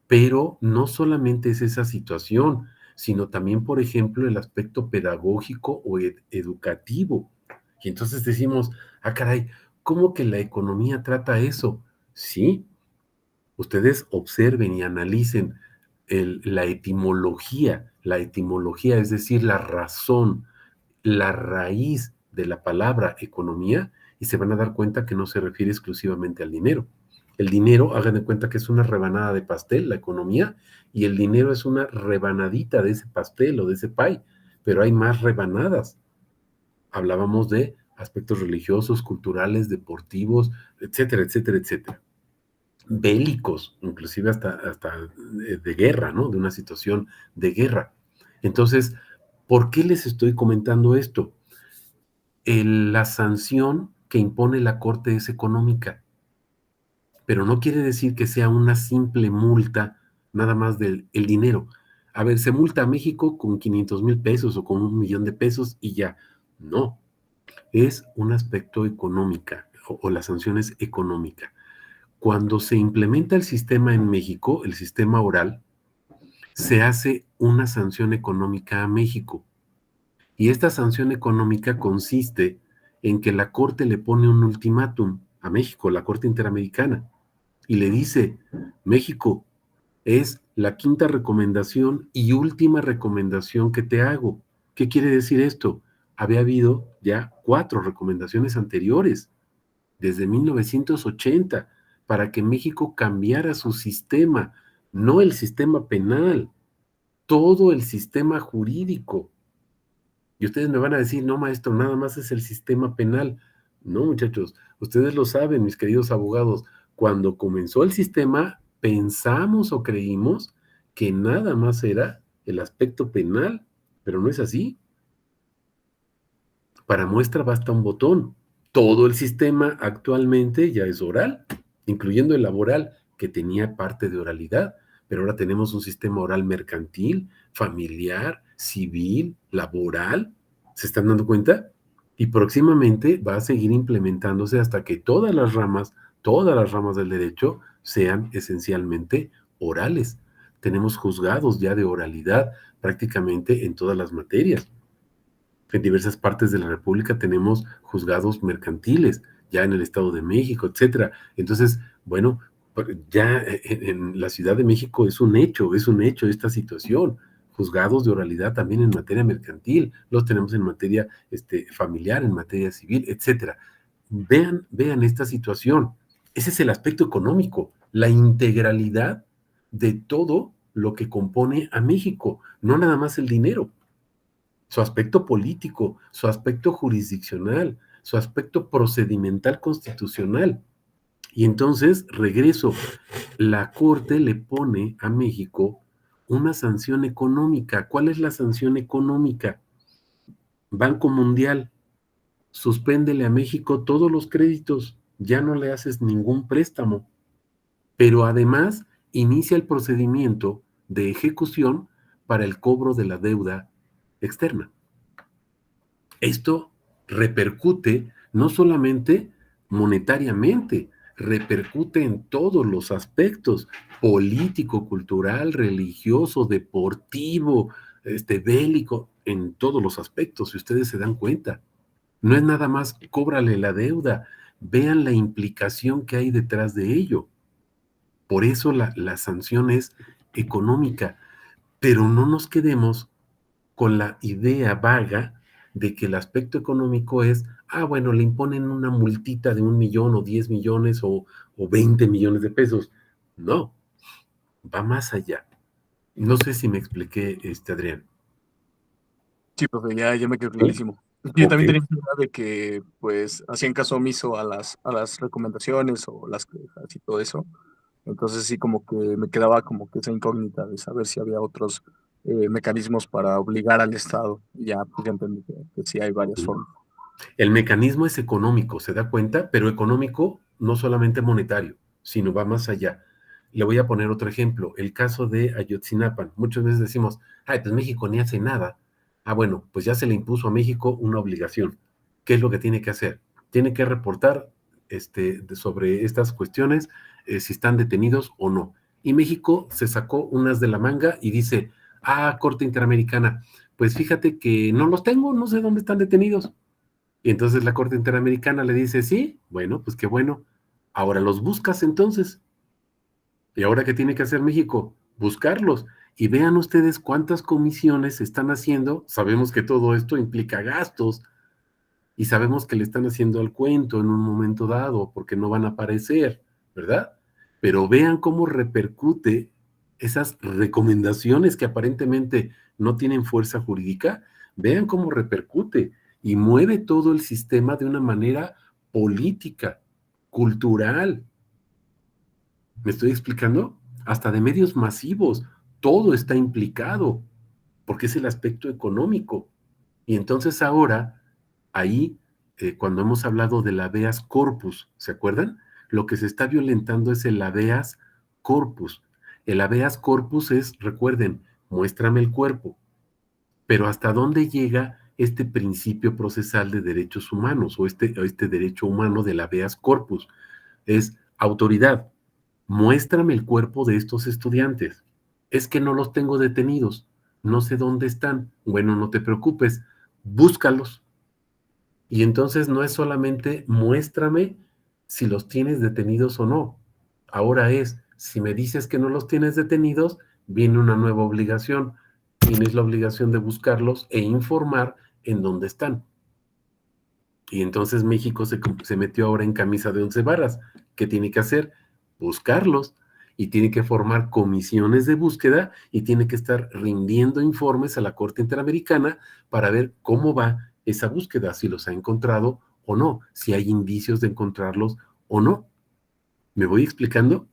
pero no solamente es esa situación, sino también, por ejemplo, el aspecto pedagógico o educativo. Y entonces decimos, ah, caray, ¿cómo que la economía trata eso? Sí, ustedes observen y analicen la etimología, es decir, la razón, la raíz de la palabra economía, y se van a dar cuenta que no se refiere exclusivamente al dinero. El dinero, hagan de cuenta que es una rebanada de pastel, la economía, y el dinero es una rebanadita de ese pastel o de ese pie, pero hay más rebanadas. Hablábamos de aspectos religiosos, culturales, deportivos, etcétera, etcétera, etcétera. Bélicos, inclusive hasta de guerra, ¿no? De una situación de guerra. Entonces, ¿por qué les estoy comentando esto? La sanción que impone la Corte es económica, pero no quiere decir que sea una simple multa nada más del el dinero. A ver, se multa a México con 500,000 pesos o con 1,000,000 de pesos y ya. No, es un aspecto económica o la sanción es económica. Cuando se implementa el sistema en México, el sistema oral, se hace una sanción económica a México. Y esta sanción económica consiste en que la Corte le pone un ultimátum a México, la Corte Interamericana, y le dice, México, es la quinta recomendación y última recomendación que te hago. ¿Qué quiere decir esto? Había habido ya 4 recomendaciones anteriores, desde 1980, para que México cambiara su sistema, no el sistema penal, todo el sistema jurídico. Y ustedes me van a decir, no, maestro, nada más es el sistema penal. No, muchachos, ustedes lo saben, mis queridos abogados, cuando comenzó el sistema, pensamos o creímos que nada más era el aspecto penal, pero no es así. Para muestra basta un botón. Todo el sistema actualmente ya es oral, incluyendo el laboral, que tenía parte de oralidad. pero ahora tenemos un sistema oral mercantil, familiar, civil, laboral. ¿Se están dando cuenta? Y próximamente va a seguir implementándose hasta que todas las ramas del derecho sean esencialmente orales. Tenemos juzgados ya de oralidad prácticamente en todas las materias. En diversas partes de la República tenemos juzgados mercantiles, ya en el Estado de México, etcétera. Entonces, bueno, ya en la Ciudad de México es un hecho esta situación. Juzgados de oralidad también en materia mercantil, los tenemos en materia familiar, en materia civil, etcétera. Vean esta situación. Ese es el aspecto económico, la integralidad de todo lo que compone a México, no nada más el dinero, su aspecto político, su aspecto jurisdiccional, su aspecto procedimental constitucional. Y entonces, regreso, la Corte le pone a México una sanción económica. ¿Cuál es la sanción económica? Banco Mundial, suspéndele a México todos los créditos, ya no le haces ningún préstamo, pero además inicia el procedimiento de ejecución para el cobro de la deuda externa. Esto repercute no solamente monetariamente, repercute en todos los aspectos, político, cultural, religioso, deportivo, bélico, en todos los aspectos, si ustedes se dan cuenta. No es nada más cóbrale la deuda, vean la implicación que hay detrás de ello. Por eso la sanción es económica, pero no nos quedemos con la idea vaga de que el aspecto económico es, bueno, le imponen una multita de 1 millón o 10 millones o 20 millones de pesos. No, va más allá. No sé si me expliqué, Adrián. Sí, profe, ya me quedó ¿Sí? clarísimo. Yo también tenía idea de que, pues, hacían caso omiso a las recomendaciones o las quejas y todo eso. Entonces sí, como que me quedaba como que esa incógnita de saber si había otros mecanismos para obligar al Estado. Y ya, pues ya entendí que sí hay varias formas. El mecanismo es económico, ¿se da cuenta? Pero económico no solamente monetario, sino va más allá. Le voy a poner otro ejemplo, el caso de Ayotzinapa. Muchas veces decimos, pues México ni hace nada. Bueno, pues ya se le impuso a México una obligación. ¿Qué es lo que tiene que hacer? Tiene que reportar sobre estas cuestiones, si están detenidos o no. Y México se sacó unas de la manga y dice, Corte Interamericana, pues fíjate que no los tengo, no sé dónde están detenidos. Y entonces la Corte Interamericana le dice, sí, bueno, pues qué bueno. Ahora los buscas entonces. ¿Y ahora qué tiene que hacer México? Buscarlos. Y vean ustedes cuántas comisiones se están haciendo. Sabemos que todo esto implica gastos y sabemos que le están haciendo al cuento en un momento dado porque no van a aparecer, ¿verdad? Pero vean cómo repercute esas recomendaciones que aparentemente no tienen fuerza jurídica. Vean cómo repercute y mueve todo el sistema de una manera política, cultural. ¿Me estoy explicando? Hasta de medios masivos, todo está implicado, porque es el aspecto económico. Y entonces ahora, ahí, cuando hemos hablado del habeas corpus, ¿se acuerdan? Lo que se está violentando es el habeas corpus. El habeas corpus es, recuerden, muéstrame el cuerpo, pero ¿hasta dónde llega este principio procesal de derechos humanos o este derecho humano del habeas corpus? Es autoridad. Muéstrame el cuerpo de estos estudiantes. Es que no los tengo detenidos. No sé dónde están. Bueno, no te preocupes. Búscalos. Y entonces no es solamente muéstrame si los tienes detenidos o no. Ahora es, si me dices que no los tienes detenidos, viene una nueva obligación. Tienes la obligación de buscarlos e informar en dónde están. Y entonces México se metió ahora en camisa de 11 varas. ¿Qué tiene que hacer? Buscarlos. Y tiene que formar comisiones de búsqueda y tiene que estar rindiendo informes a la Corte Interamericana para ver cómo va esa búsqueda, si los ha encontrado o no, si hay indicios de encontrarlos o no. ¿Me voy explicando?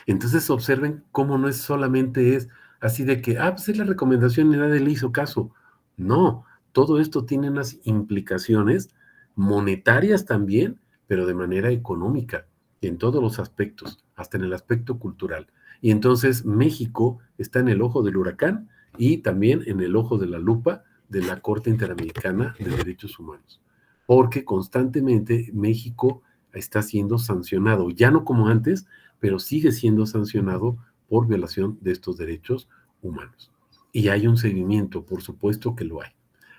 Entonces observen cómo no es solamente es así de que, pues es la recomendación y nadie le hizo caso. No, todo esto tiene unas implicaciones monetarias también, pero de manera económica, en todos los aspectos, hasta en el aspecto cultural. Y entonces México está en el ojo del huracán y también en el ojo de la lupa de la Corte Interamericana de Derechos Humanos, porque constantemente México está siendo sancionado, ya no como antes, pero sigue siendo sancionado por violación de estos derechos humanos. Y hay un seguimiento, por supuesto que lo hay.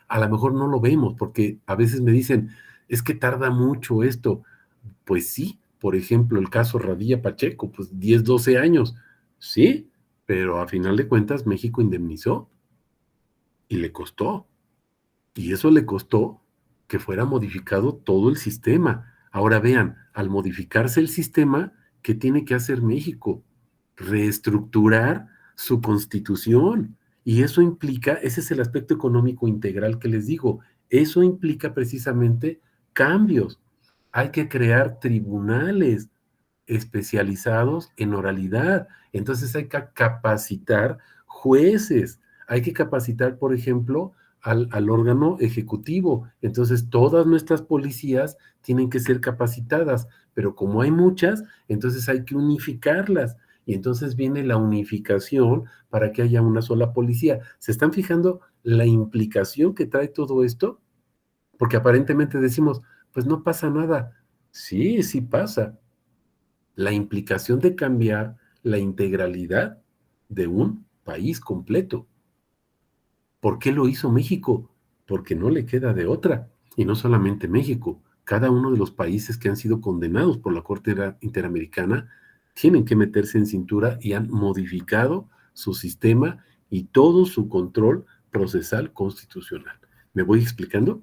A lo mejor no lo vemos, porque a veces me dicen, es que tarda mucho esto. Pues sí, por ejemplo, el caso Radilla Pacheco, pues 10, 12 años, sí, pero a final de cuentas México indemnizó y le costó. Y eso le costó que fuera modificado todo el sistema. Ahora vean, al modificarse el sistema, ¿qué tiene que hacer México? Reestructurar su constitución. Y eso implica, ese es el aspecto económico integral que les digo, eso implica precisamente cambios. Hay que crear tribunales especializados en oralidad. Entonces hay que capacitar jueces, hay que capacitar, por ejemplo, al órgano ejecutivo. Entonces todas nuestras policías tienen que ser capacitadas, pero como hay muchas, entonces hay que unificarlas. Y entonces viene la unificación para que haya una sola policía. ¿Se están fijando la implicación que trae todo esto? Porque aparentemente decimos, pues no pasa nada. Sí, sí pasa, la implicación de cambiar la integralidad de un país completo. ¿Por qué lo hizo México? Porque no le queda de otra. Y no solamente México, cada uno de los países que han sido condenados por la Corte Interamericana tienen que meterse en cintura y han modificado su sistema y todo su control procesal constitucional. ¿Me voy explicando?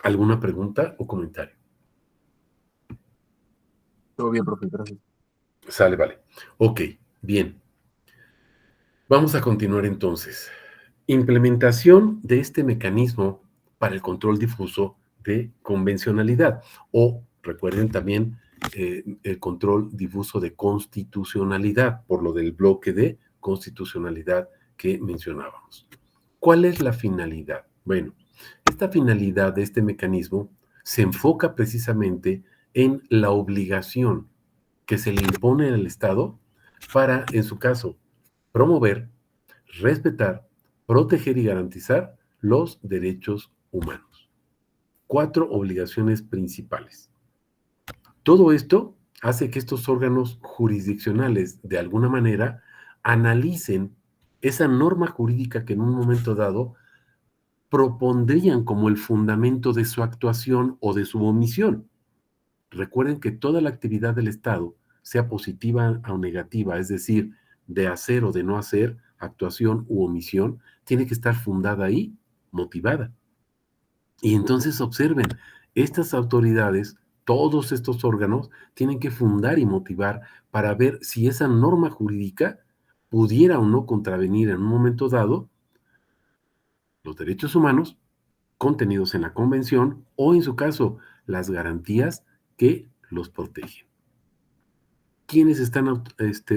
¿Alguna pregunta o comentario? Todo bien, profe, gracias. Sale, vale. Ok, bien. Vamos a continuar entonces. Implementación de este mecanismo para el control difuso de convencionalidad o recuerden también el control difuso de constitucionalidad por lo del bloque de constitucionalidad que mencionábamos. ¿Cuál es la finalidad? Bueno, esta finalidad de este mecanismo se enfoca precisamente en la obligación que se le impone al Estado para, en su caso, promover, respetar, proteger y garantizar los derechos humanos. 4 obligaciones principales. Todo esto hace que estos órganos jurisdiccionales, de alguna manera, analicen esa norma jurídica que en un momento dado propondrían como el fundamento de su actuación o de su omisión. Recuerden que toda la actividad del Estado, sea positiva o negativa, es decir, de hacer o de no hacer, actuación u omisión, tiene que estar fundada ahí, motivada. Y entonces observen, estas autoridades, todos estos órganos, tienen que fundar y motivar para ver si esa norma jurídica pudiera o no contravenir en un momento dado los derechos humanos contenidos en la convención o, en su caso, las garantías que los protegen. ¿Quiénes están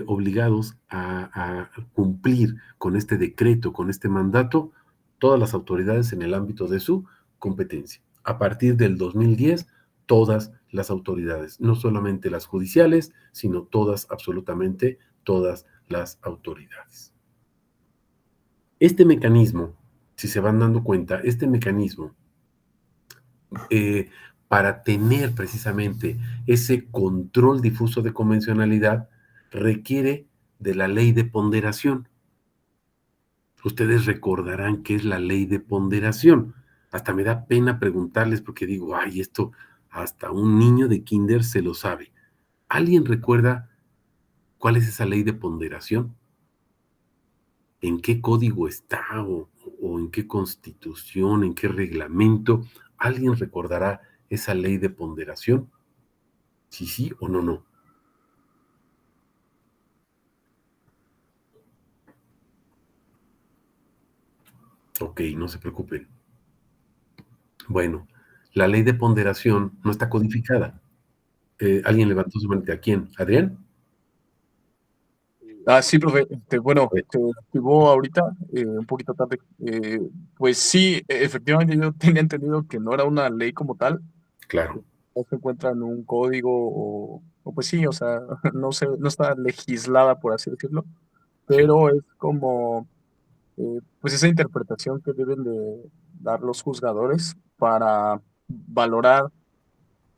obligados a cumplir con este decreto, con este mandato? Todas las autoridades en el ámbito de su competencia. A partir del 2010, todas las autoridades, no solamente las judiciales, sino todas, absolutamente todas las autoridades. Este mecanismo, si se van dando cuenta, este mecanismo para tener precisamente ese control difuso de convencionalidad, requiere de la ley de ponderación. Ustedes recordarán qué es la ley de ponderación. Hasta me da pena preguntarles porque digo, ay, esto hasta un niño de kinder se lo sabe. ¿Alguien recuerda cuál es esa ley de ponderación? ¿En qué código está o en qué constitución, en qué reglamento? ¿Alguien recordará esa ley de ponderación? Si sí o no, no. Ok, no se preocupen. Bueno, la ley de ponderación no está codificada. ¿Alguien levantó su mano? ¿A quién? ¿Adrián? Sí, profe, bueno, Bueno, se activó ahorita, un poquito tarde. Pues sí, efectivamente yo tenía entendido que no era una ley como tal, claro. no se encuentra en un código o pues sí, o sea, no está legislada, por así decirlo, pero es como, pues esa interpretación que deben de dar los juzgadores para valorar,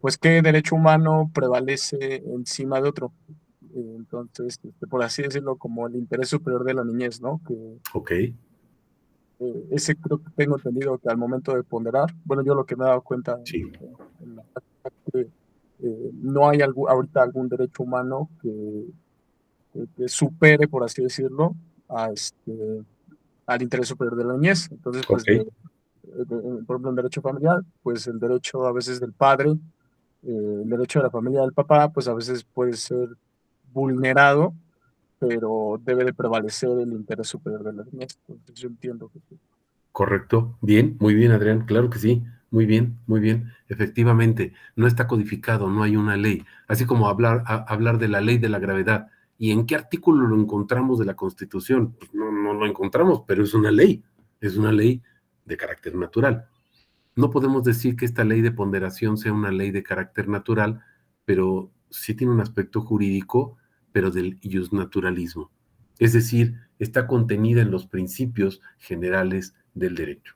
pues qué derecho humano prevalece encima de otro. Entonces, por así decirlo, como el interés superior de la niñez, ¿no? Que Ok, ese creo que tengo entendido que al momento de ponderar, bueno, yo lo que me he dado cuenta sí, en la práctica es que no hay ahorita algún derecho humano que supere, por así decirlo, a al interés superior de la niñez. Entonces, ok, pues, por ejemplo, en derecho familiar, pues el derecho a veces del padre, el derecho de la familia del papá, pues a veces puede ser vulnerado, pero debe de prevalecer el interés superior de la niñez. Entonces, yo entiendo que sí. correcto. Bien, muy bien, Adrián, claro que sí. Muy bien, muy bien. Efectivamente, no está codificado, no hay una ley. Así como hablar de la ley de la gravedad. ¿Y en qué artículo lo encontramos de la Constitución? Pues no, no lo encontramos, pero es una ley de carácter natural. No podemos decir que esta ley de ponderación sea una ley de carácter natural, pero sí tiene un aspecto jurídico, pero del iusnaturalismo. Es decir, está contenida en los principios generales del derecho.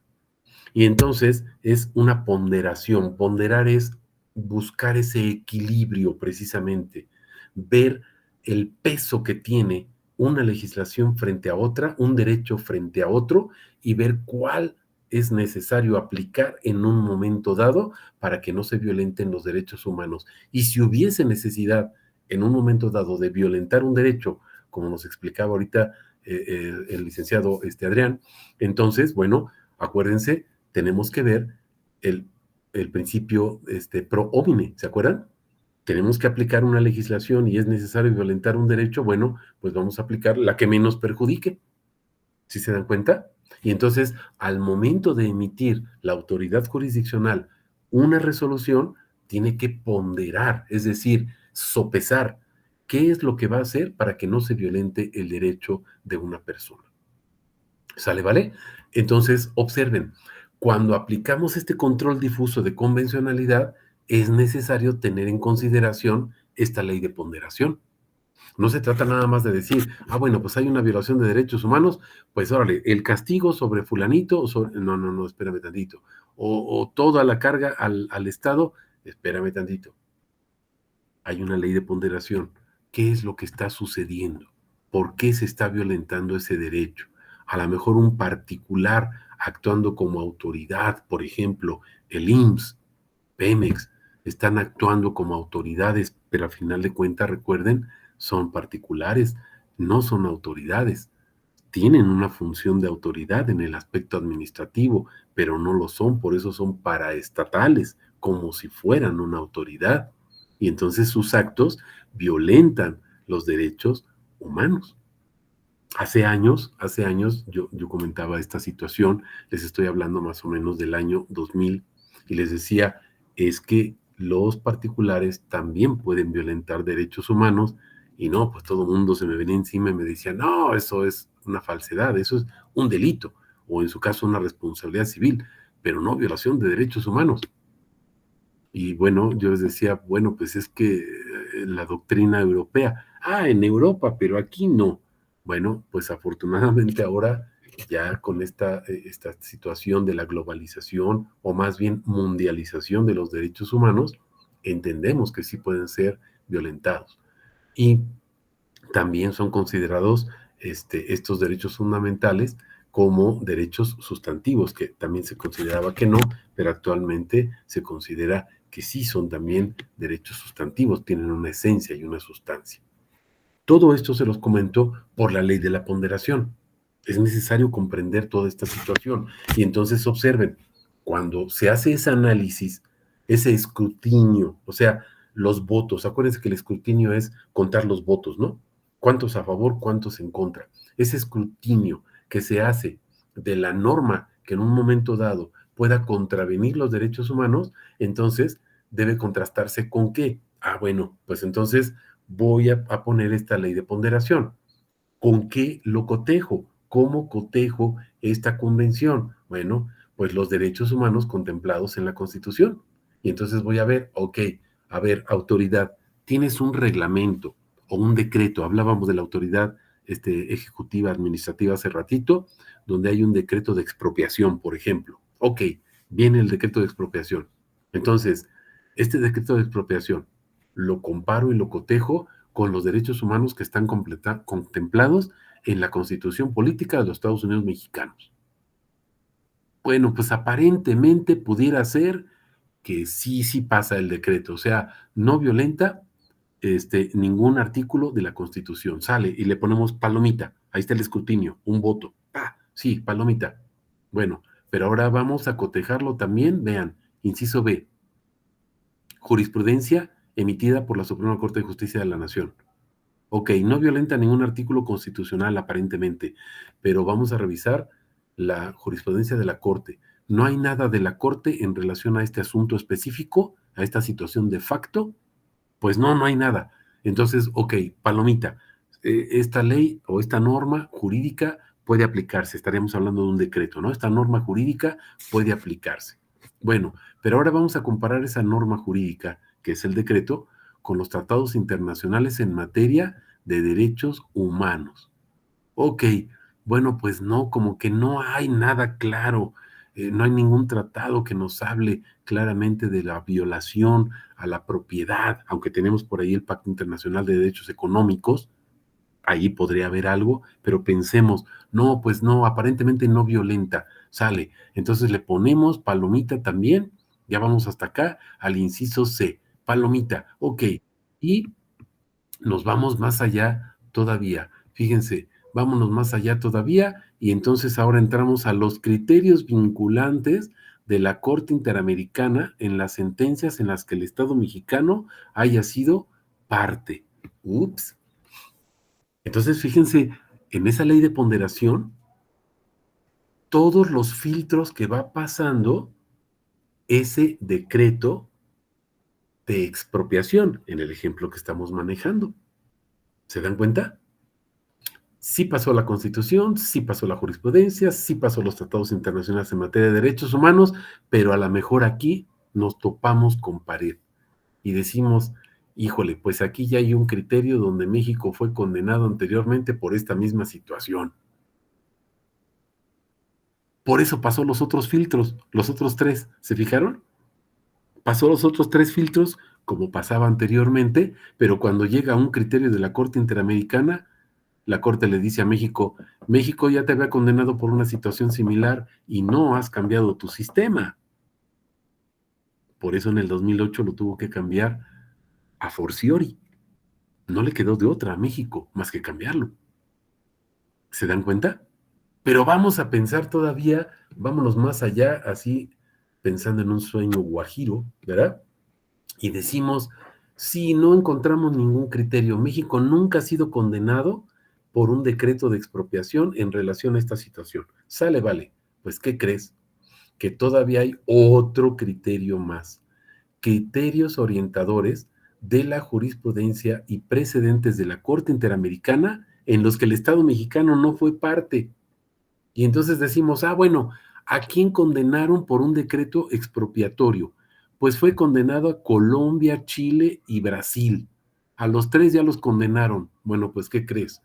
Y entonces es una ponderación. Ponderar es buscar ese equilibrio precisamente, ver el peso que tiene una legislación frente a otra, un derecho frente a otro, y ver cuál es necesario aplicar en un momento dado para que no se violenten los derechos humanos. Y si hubiese necesidad en un momento dado de violentar un derecho, como nos explicaba ahorita el licenciado Adrián, entonces, bueno, acuérdense, tenemos que ver el, el principio pro homine, ¿se acuerdan? Tenemos que aplicar una legislación y es necesario violentar un derecho, bueno, pues vamos a aplicar la que menos perjudique, ¿sí se dan cuenta? Y entonces, al momento de emitir la autoridad jurisdiccional una resolución, tiene que ponderar, es decir, sopesar qué es lo que va a hacer para que no se violente el derecho de una persona. ¿Sale, vale? Entonces, observen, cuando aplicamos este control difuso de convencionalidad, es necesario tener en consideración esta ley de ponderación. No se trata nada más de decir, bueno, pues hay una violación de derechos humanos, pues órale, el castigo sobre fulanito, no, no, no, espérame tantito, o toda la carga al Estado, espérame tantito. Hay una ley de ponderación. ¿Qué es lo que está sucediendo? ¿Por qué se está violentando ese derecho? A lo mejor un particular actuando como autoridad, por ejemplo, el IMSS, Pemex, están actuando como autoridades, pero al final de cuentas, recuerden, son particulares, no son autoridades. Tienen una función de autoridad en el aspecto administrativo, pero no lo son, por eso son paraestatales, como si fueran una autoridad. Y entonces sus actos violentan los derechos humanos. Hace años yo comentaba esta situación, les estoy hablando más o menos del año 2000, y les decía, es que los particulares también pueden violentar derechos humanos, y no, pues todo el mundo se me venía encima y me decía, no, eso es una falsedad, eso es un delito, o en su caso una responsabilidad civil, pero no violación de derechos humanos. Y bueno, yo les decía, bueno, pues es que la doctrina europea, en Europa, pero aquí no. Bueno, pues afortunadamente ahora ya con esta situación de la globalización o más bien mundialización de los derechos humanos, entendemos que sí pueden ser violentados. Y también son considerados estos derechos fundamentales como derechos sustantivos, que también se consideraba que no, pero actualmente se considera que sí son también derechos sustantivos, tienen una esencia y una sustancia. Todo esto se los comento por la ley de la ponderación. Es necesario comprender toda esta situación. Y entonces observen, cuando se hace ese análisis, ese escrutinio, o sea, los votos, acuérdense que el escrutinio es contar los votos, ¿no? ¿Cuántos a favor, cuántos en contra? Ese escrutinio que se hace de la norma que en un momento dado pueda contravenir los derechos humanos, entonces debe contrastarse con qué. Bueno, pues entonces voy a poner esta ley de ponderación. ¿Con qué lo cotejo? ¿Cómo cotejo esta convención? Bueno, pues los derechos humanos contemplados en la Constitución. Y entonces voy a ver, ok, a ver, autoridad, tienes un reglamento o un decreto, hablábamos de la autoridad ejecutiva administrativa hace ratito, donde hay un decreto de expropiación, por ejemplo. Ok, viene el decreto de expropiación. Entonces, este decreto de expropiación lo comparo y lo cotejo con los derechos humanos que están contemplados en la Constitución Política de los Estados Unidos Mexicanos. Bueno, pues aparentemente pudiera ser que sí pasa el decreto, o sea, no violenta ningún artículo de la Constitución. Sale y le ponemos palomita. Ahí está el escrutinio, un voto. ¡Pah! Sí, palomita. Bueno, pero ahora vamos a cotejarlo también. Vean, inciso B, jurisprudencia emitida por la Suprema Corte de Justicia de la Nación. Ok, no violenta ningún artículo constitucional aparentemente, pero vamos a revisar la jurisprudencia de la Corte. No hay nada de la Corte en relación a este asunto específico, a esta situación de facto. Pues no hay nada. Entonces, ok, palomita, esta ley o esta norma jurídica puede aplicarse. Estaríamos hablando de un decreto, ¿no? Esta norma jurídica puede aplicarse. Bueno, pero ahora vamos a comparar esa norma jurídica, que es el decreto, con los tratados internacionales en materia de derechos humanos. Ok, bueno, pues no, como que no hay nada claro, no hay ningún tratado que nos hable claramente de la violación a la propiedad, aunque tenemos por ahí el Pacto Internacional de Derechos Económicos, ahí podría haber algo, pero pensemos, no, pues no, aparentemente no violenta, sale. Entonces le ponemos palomita también, ya vamos hasta acá, al inciso C, palomita, ok, y nos vamos más allá todavía. Fíjense, vámonos más allá todavía y entonces ahora entramos a los criterios vinculantes de la Corte Interamericana en las sentencias en las que el Estado mexicano haya sido parte. Ups. Entonces, fíjense, en esa ley de ponderación, todos los filtros que va pasando ese decreto de expropiación, en el ejemplo que estamos manejando. ¿Se dan cuenta? Sí pasó la Constitución, sí pasó la jurisprudencia, sí pasó los tratados internacionales en materia de derechos humanos, pero a lo mejor aquí nos topamos con pared y decimos, híjole, pues aquí ya hay un criterio donde México fue condenado anteriormente por esta misma situación. Por eso pasó los otros filtros, los otros tres, ¿se fijaron? Pasó los otros tres filtros como pasaba anteriormente, pero cuando llega un criterio de la Corte Interamericana, la Corte le dice a México, México ya te había condenado por una situación similar y no has cambiado tu sistema. Por eso en el 2008 lo tuvo que cambiar a forciori. No le quedó de otra a México más que cambiarlo. ¿Se dan cuenta? Pero vamos a pensar todavía, vámonos más allá, así pensando en un sueño guajiro, ¿verdad? Y decimos, si no encontramos ningún criterio, México nunca ha sido condenado por un decreto de expropiación en relación a esta situación. Sale, vale. Pues, ¿qué crees? Que todavía hay otro criterio más. Criterios orientadores de la jurisprudencia y precedentes de la Corte Interamericana en los que el Estado mexicano no fue parte. Y entonces decimos, bueno, ¿a quién condenaron por un decreto expropiatorio? Pues fue condenado a Colombia, Chile y Brasil. A los tres ya los condenaron. Bueno, pues, ¿qué crees?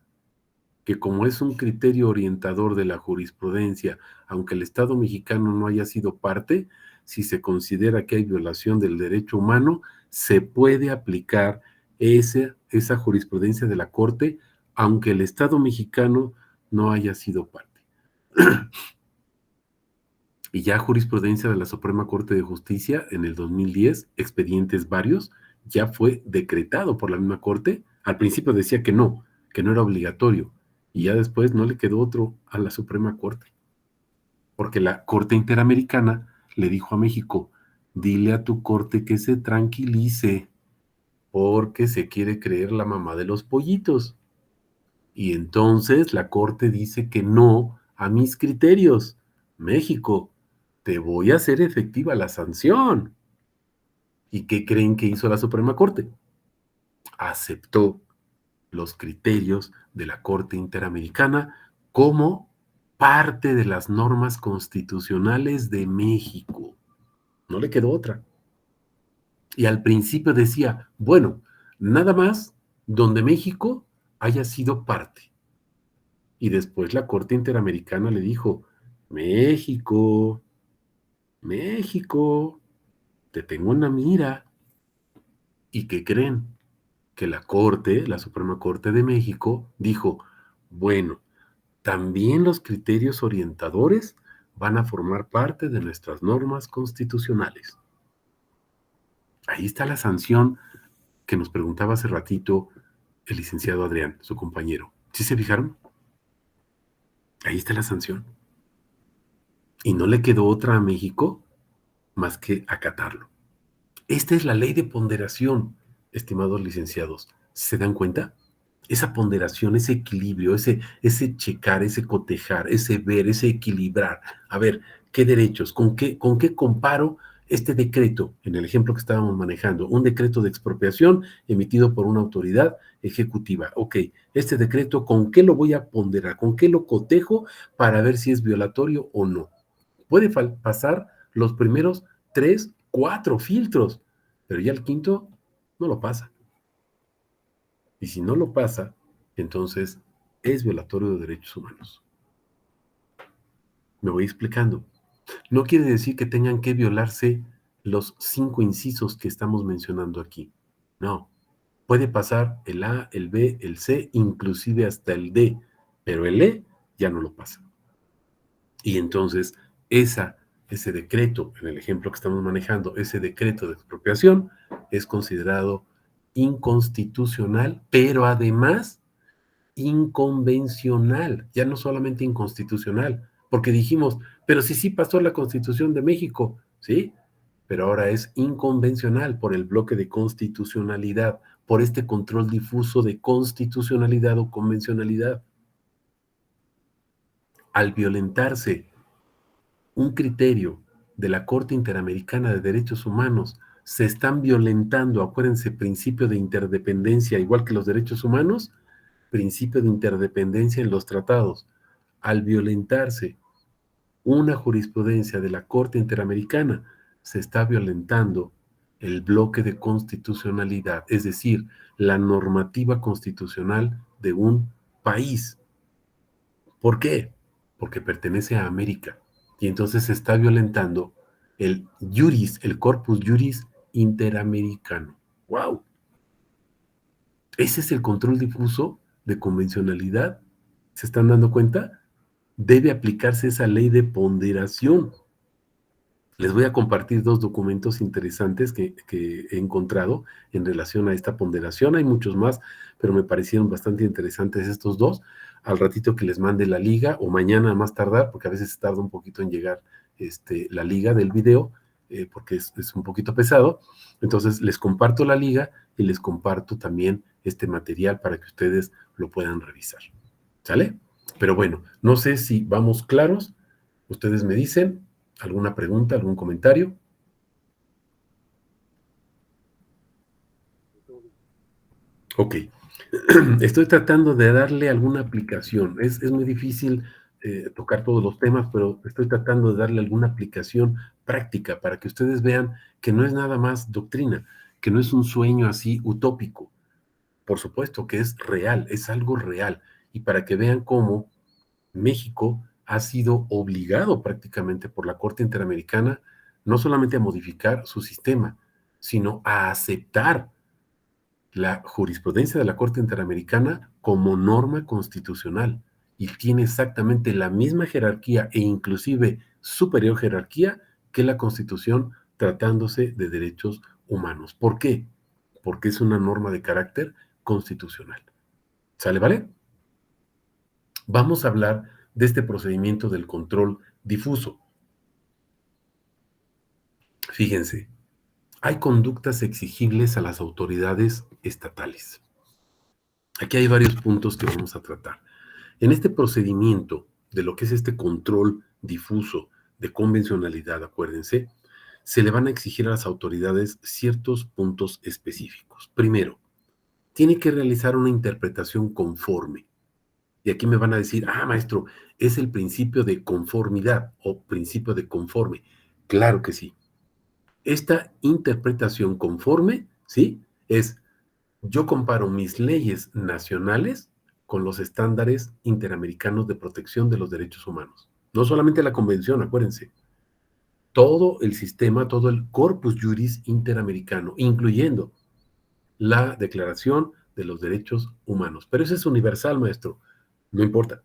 Que como es un criterio orientador de la jurisprudencia, aunque el Estado mexicano no haya sido parte, si se considera que hay violación del derecho humano, se puede aplicar esa jurisprudencia de la Corte, aunque el Estado mexicano no haya sido parte. Y ya jurisprudencia de la Suprema Corte de Justicia en el 2010, expedientes varios, ya fue decretado por la misma Corte. Al principio decía que no era obligatorio, y ya después no le quedó otro a la Suprema Corte. Porque la Corte Interamericana le dijo a México, dile a tu Corte que se tranquilice, porque se quiere creer la mamá de los pollitos. Y entonces la Corte dice que no a mis criterios. México, te voy a hacer efectiva la sanción. ¿Y qué creen que hizo la Suprema Corte? Aceptó los criterios de la Corte Interamericana como parte de las normas constitucionales de México. No le quedó otra. Y al principio decía, bueno, Nada más donde México haya sido parte. Y después la Corte Interamericana le dijo, México, México, te tengo en la mira. ¿Y qué creen? Que la Corte, la Suprema Corte de México, dijo, bueno, también los criterios orientadores van a formar parte de nuestras normas constitucionales. Ahí está la sanción que nos preguntaba hace ratito el licenciado Adrián, su compañero. ¿Sí se fijaron? Ahí está la sanción. Y no le quedó otra a México más que acatarlo. Esta es la ley de ponderación, estimados licenciados. ¿Se dan cuenta? Esa ponderación, ese equilibrio, ese checar, ese cotejar, ese ver, ese equilibrar. A ver, ¿qué derechos? ¿Con qué comparo este decreto? En el ejemplo que estábamos manejando, un decreto de expropiación emitido por una autoridad ejecutiva. Ok, este decreto, ¿con qué lo voy a ponderar? ¿Con qué lo cotejo para ver si es violatorio o no? Puede pasar los primeros 3, 4 filtros, pero ya el quinto no lo pasa. Y si no lo pasa, entonces es violatorio de derechos humanos. Me voy explicando. No quiere decir que tengan que violarse los 5 incisos que estamos mencionando aquí. No. Puede pasar el A, el B, el C, inclusive hasta el D, pero el E ya no lo pasa. Y entonces ese decreto, en el ejemplo que estamos manejando, ese decreto de expropiación es considerado inconstitucional, pero además inconvencional, ya no solamente inconstitucional, porque dijimos, pero sí pasó la Constitución de México, ¿sí? Pero ahora es inconvencional por el bloque de constitucionalidad, por este control difuso de constitucionalidad o convencionalidad. Al violentarse un criterio de la Corte Interamericana de Derechos Humanos, se están violentando, acuérdense, principio de interdependencia, igual que los derechos humanos, principio de interdependencia en los tratados. Al violentarse una jurisprudencia de la Corte Interamericana, se está violentando el bloque de constitucionalidad, es decir, la normativa constitucional de un país. ¿Por qué? Porque pertenece a América. Y entonces se está violentando el juris, el corpus juris interamericano. ¡Wow! Ese es el control difuso de convencionalidad. ¿Se están dando cuenta? Debe aplicarse esa ley de ponderación. Les voy a compartir 2 documentos interesantes que he encontrado en relación a esta ponderación. Hay muchos más, pero me parecieron bastante interesantes estos 2. Al ratito que les mande la liga, o mañana a más tardar, porque a veces tarda un poquito en llegar la liga del video, porque es un poquito pesado. Entonces les comparto la liga y les comparto también este material para que ustedes lo puedan revisar. ¿Sale? Pero bueno, no sé si vamos claros. Ustedes me dicen. ¿Alguna pregunta, algún comentario? Ok. Estoy tratando de darle alguna aplicación. Es muy difícil tocar todos los temas, pero estoy tratando de darle alguna aplicación práctica para que ustedes vean que no es nada más doctrina, que no es un sueño así utópico. Por supuesto que es real, es algo real. Y para que vean cómo México ha sido obligado prácticamente por la Corte Interamericana no solamente a modificar su sistema, sino a aceptar la jurisprudencia de la Corte Interamericana como norma constitucional y tiene exactamente la misma jerarquía e inclusive superior jerarquía que la Constitución tratándose de derechos humanos. ¿Por qué? Porque es una norma de carácter constitucional. ¿Sale, vale? Vamos a hablar de este procedimiento del control difuso. Fíjense, hay conductas exigibles a las autoridades estatales. Aquí hay varios puntos que vamos a tratar. En este procedimiento de lo que es este control difuso de convencionalidad, acuérdense, se le van a exigir a las autoridades ciertos puntos específicos. Primero, tiene que realizar una interpretación conforme. Y aquí me van a decir, maestro, es el principio de conformidad o principio de conforme. Claro que sí. Esta interpretación conforme, ¿sí? Es Yo comparo mis leyes nacionales con los estándares interamericanos de protección de los derechos humanos. No solamente la convención, acuérdense, todo el sistema, todo el corpus juris interamericano, incluyendo la Declaración de los Derechos Humanos. Pero eso es universal, maestro, no importa.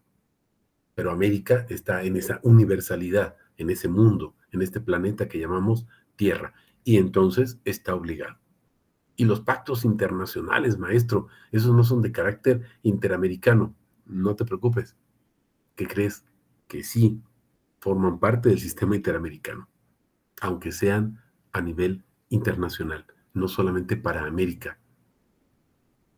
Pero América está en esa universalidad, en ese mundo, en este planeta que llamamos Tierra, y entonces está obligado. Y los pactos internacionales, maestro, esos no son de carácter interamericano. No te preocupes. ¿Qué crees? Que sí forman parte del sistema interamericano, aunque sean a nivel internacional, no solamente para América,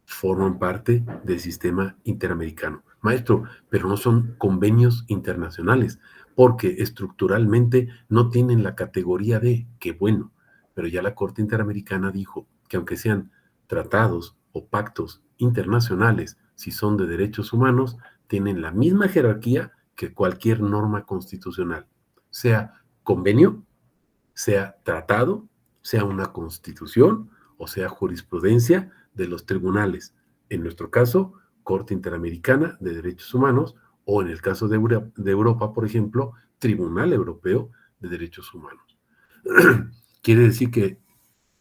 forman parte del sistema interamericano. Maestro, pero no son convenios internacionales, porque estructuralmente no tienen la categoría de, qué bueno, pero ya la Corte Interamericana dijo que aunque sean tratados o pactos internacionales, si son de derechos humanos, tienen la misma jerarquía que cualquier norma constitucional, sea convenio, sea tratado, sea una constitución o sea jurisprudencia de los tribunales. En nuestro caso, Corte Interamericana de Derechos Humanos o en el caso de Europa, por ejemplo, Tribunal Europeo de Derechos Humanos. Quiere decir que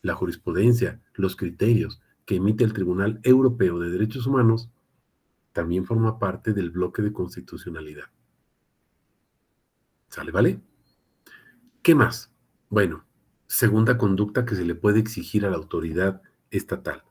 la jurisprudencia, los criterios que emite el Tribunal Europeo de Derechos Humanos también forma parte del bloque de constitucionalidad. ¿Sale, vale? ¿Qué más? Bueno, segunda conducta que se le puede exigir a la autoridad estatal.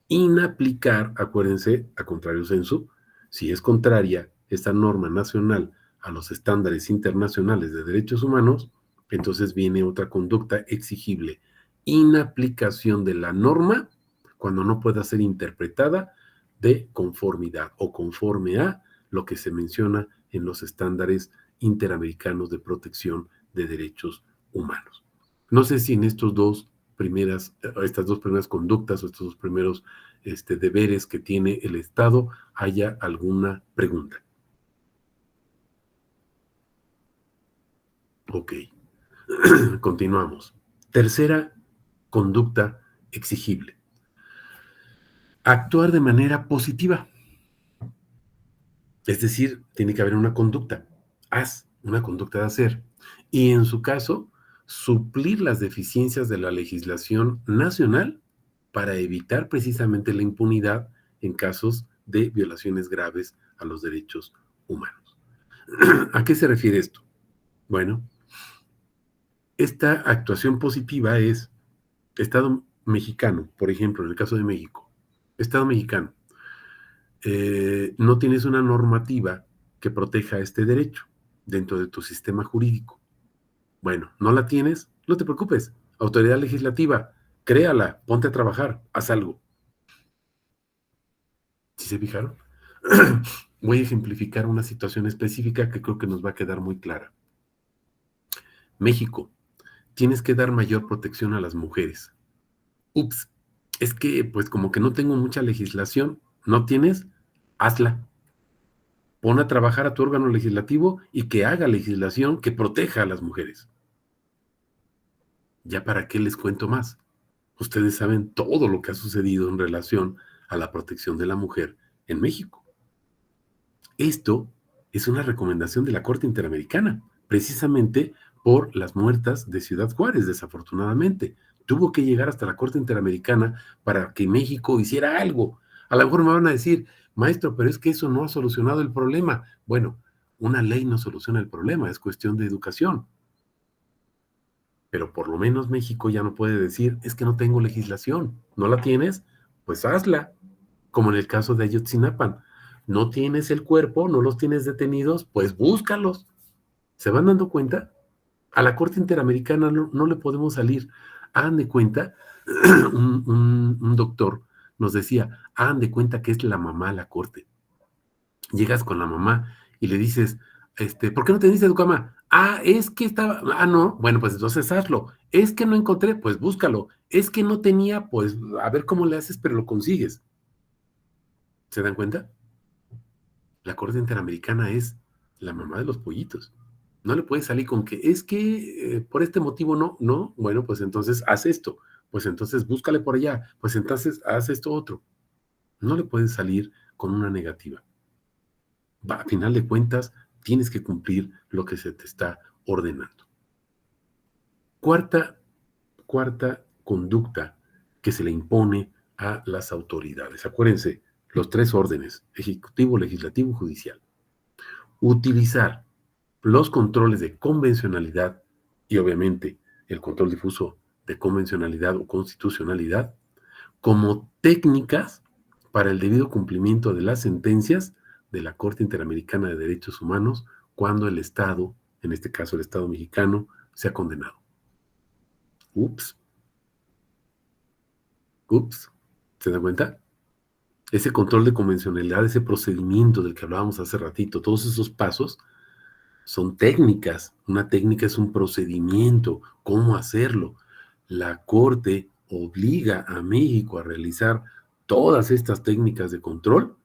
Inaplicar, acuérdense, a contrario sensu, si es contraria esta norma nacional a los estándares internacionales de derechos humanos, entonces viene otra conducta exigible. Inaplicación de la norma cuando no pueda ser interpretada de conformidad o conforme a lo que se menciona en los estándares interamericanos de protección de derechos humanos. No sé si en estas dos primeras conductas o estos dos primeros deberes que tiene el Estado haya alguna pregunta. Ok, continuamos. Tercera conducta exigible. Actuar de manera positiva. Es decir, tiene que haber una conducta. Haz una conducta de hacer. Y en su caso, suplir las deficiencias de la legislación nacional para evitar precisamente la impunidad en casos de violaciones graves a los derechos humanos. ¿A qué se refiere esto? Bueno, esta actuación positiva es Estado mexicano, por ejemplo, en el caso de México. Estado mexicano, no tienes una normativa que proteja este derecho dentro de tu sistema jurídico. Bueno, ¿no la tienes? No te preocupes. Autoridad legislativa, créala, ponte a trabajar, haz algo. ¿Sí se fijaron? Voy a ejemplificar una situación específica que creo que nos va a quedar muy clara. México, tienes que dar mayor protección a las mujeres. Ups, es que pues como que no tengo mucha legislación. ¿No tienes? Hazla. Pon a trabajar a tu órgano legislativo y que haga legislación que proteja a las mujeres. ¿Ya para qué les cuento más? Ustedes saben todo lo que ha sucedido en relación a la protección de la mujer en México. Esto es una recomendación de la Corte Interamericana, precisamente por las muertas de Ciudad Juárez, desafortunadamente. Tuvo que llegar hasta la Corte Interamericana para que México hiciera algo. A lo mejor me van a decir, maestro, pero es que eso no ha solucionado el problema. Bueno, una ley no soluciona el problema, es cuestión de educación. Pero por lo menos México ya no puede decir, es que no tengo legislación. ¿No la tienes? Pues hazla, como en el caso de Ayotzinapa. No tienes el cuerpo, no los tienes detenidos, pues búscalos. ¿Se van dando cuenta? A la Corte Interamericana no le podemos salir. Hagan de cuenta, un doctor nos decía, hagan de cuenta que es la mamá a la Corte. Llegas con la mamá y le dices, ¿por qué no te dice tu cama? Ah, es que estaba, no, bueno, pues entonces hazlo. Es que no encontré, pues búscalo. Es que no tenía, pues a ver cómo le haces, pero lo consigues. ¿Se dan cuenta? La Corte Interamericana es la mamá de los pollitos. No le puedes salir con que es que por este motivo no, bueno, pues entonces haz esto. Pues entonces búscale por allá, pues entonces haz esto otro. No le puedes salir con una negativa. A final de cuentas, tienes que cumplir lo que se te está ordenando. Cuarta conducta que se le impone a las autoridades. Acuérdense, los 3 órdenes: ejecutivo, legislativo, judicial. Utilizar los controles de convencionalidad y obviamente el control difuso de convencionalidad o constitucionalidad como técnicas para el debido cumplimiento de las sentencias de la Corte Interamericana de Derechos Humanos cuando el Estado, en este caso el Estado mexicano, sea condenado. Ups. ¿Se dan cuenta? Ese control de convencionalidad, ese procedimiento del que hablábamos hace ratito, todos esos pasos son técnicas. Una técnica es un procedimiento, cómo hacerlo. La Corte obliga a México a realizar todas estas técnicas de control,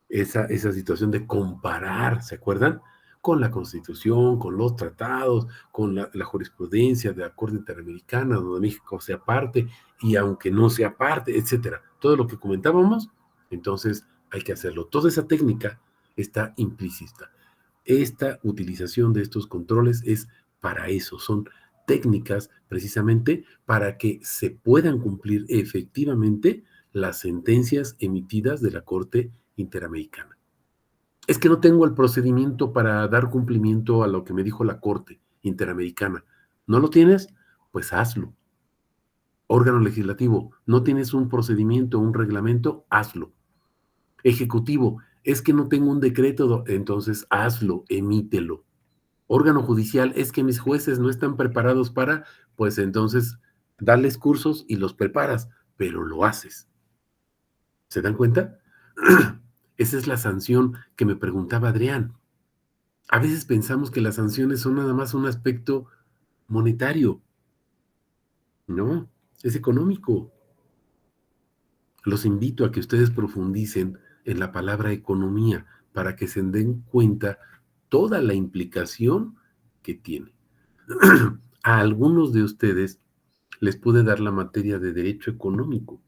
esa situación de comparar, ¿se acuerdan? Con la Constitución, con los tratados, con la jurisprudencia de la Corte Interamericana, donde México sea parte, y aunque no sea parte, etcétera. Todo lo que comentábamos, entonces hay que hacerlo. Toda esa técnica está implícita. Esta utilización de estos controles es para eso, son técnicas precisamente para que se puedan cumplir efectivamente las sentencias emitidas de la Corte Interamericana. Es que no tengo el procedimiento para dar cumplimiento a lo que me dijo la Corte Interamericana. ¿No lo tienes? Pues hazlo. Órgano legislativo, ¿no tienes un procedimiento, un reglamento? Hazlo. Ejecutivo, es que no tengo un decreto, entonces hazlo, emítelo. Órgano judicial, es que mis jueces no están preparados para, pues entonces darles cursos y los preparas, pero lo haces. ¿Se dan cuenta? Esa es la sanción que me preguntaba Adrián. A veces pensamos que las sanciones son nada más un aspecto monetario. No, es económico. Los invito a que ustedes profundicen en la palabra economía para que se den cuenta toda la implicación que tiene. A algunos de ustedes les pude dar la materia de derecho económico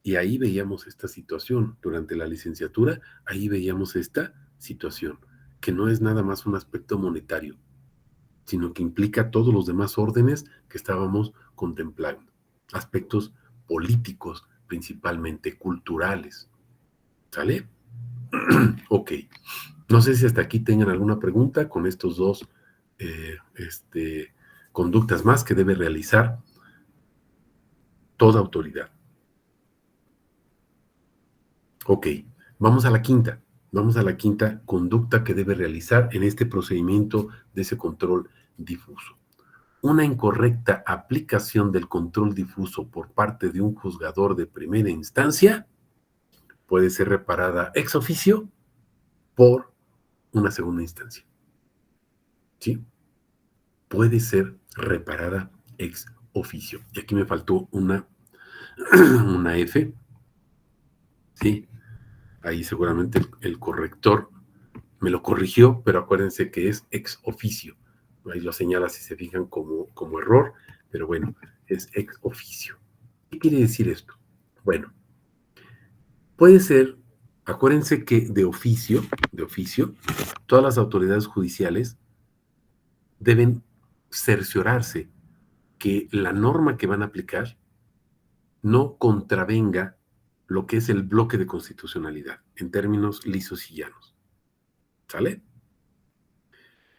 y ahí veíamos esta situación. Durante la licenciatura, ahí veíamos esta situación, que no es nada más un aspecto monetario, sino que implica todos los demás órdenes que estábamos contemplando. Aspectos políticos, principalmente culturales. ¿Sale? Ok. No sé si hasta aquí tengan alguna pregunta con estos dos conductas más que debe realizar toda autoridad. Ok, vamos a la quinta. Vamos a la quinta conducta que debe realizar en este procedimiento de ese control difuso. Una incorrecta aplicación del control difuso por parte de un juzgador de primera instancia puede ser reparada ex oficio por una segunda instancia. ¿Sí? Puede ser reparada ex oficio. Y aquí me faltó una F. ¿Sí? Ahí seguramente el corrector me lo corrigió, pero acuérdense que es ex oficio. Ahí lo señala si se fijan como error, pero bueno, es ex oficio. ¿Qué quiere decir esto? Bueno, puede ser, acuérdense que de oficio, todas las autoridades judiciales deben cerciorarse que la norma que van a aplicar no contravenga lo que es el bloque de constitucionalidad, en términos lisos y llanos. ¿Sale?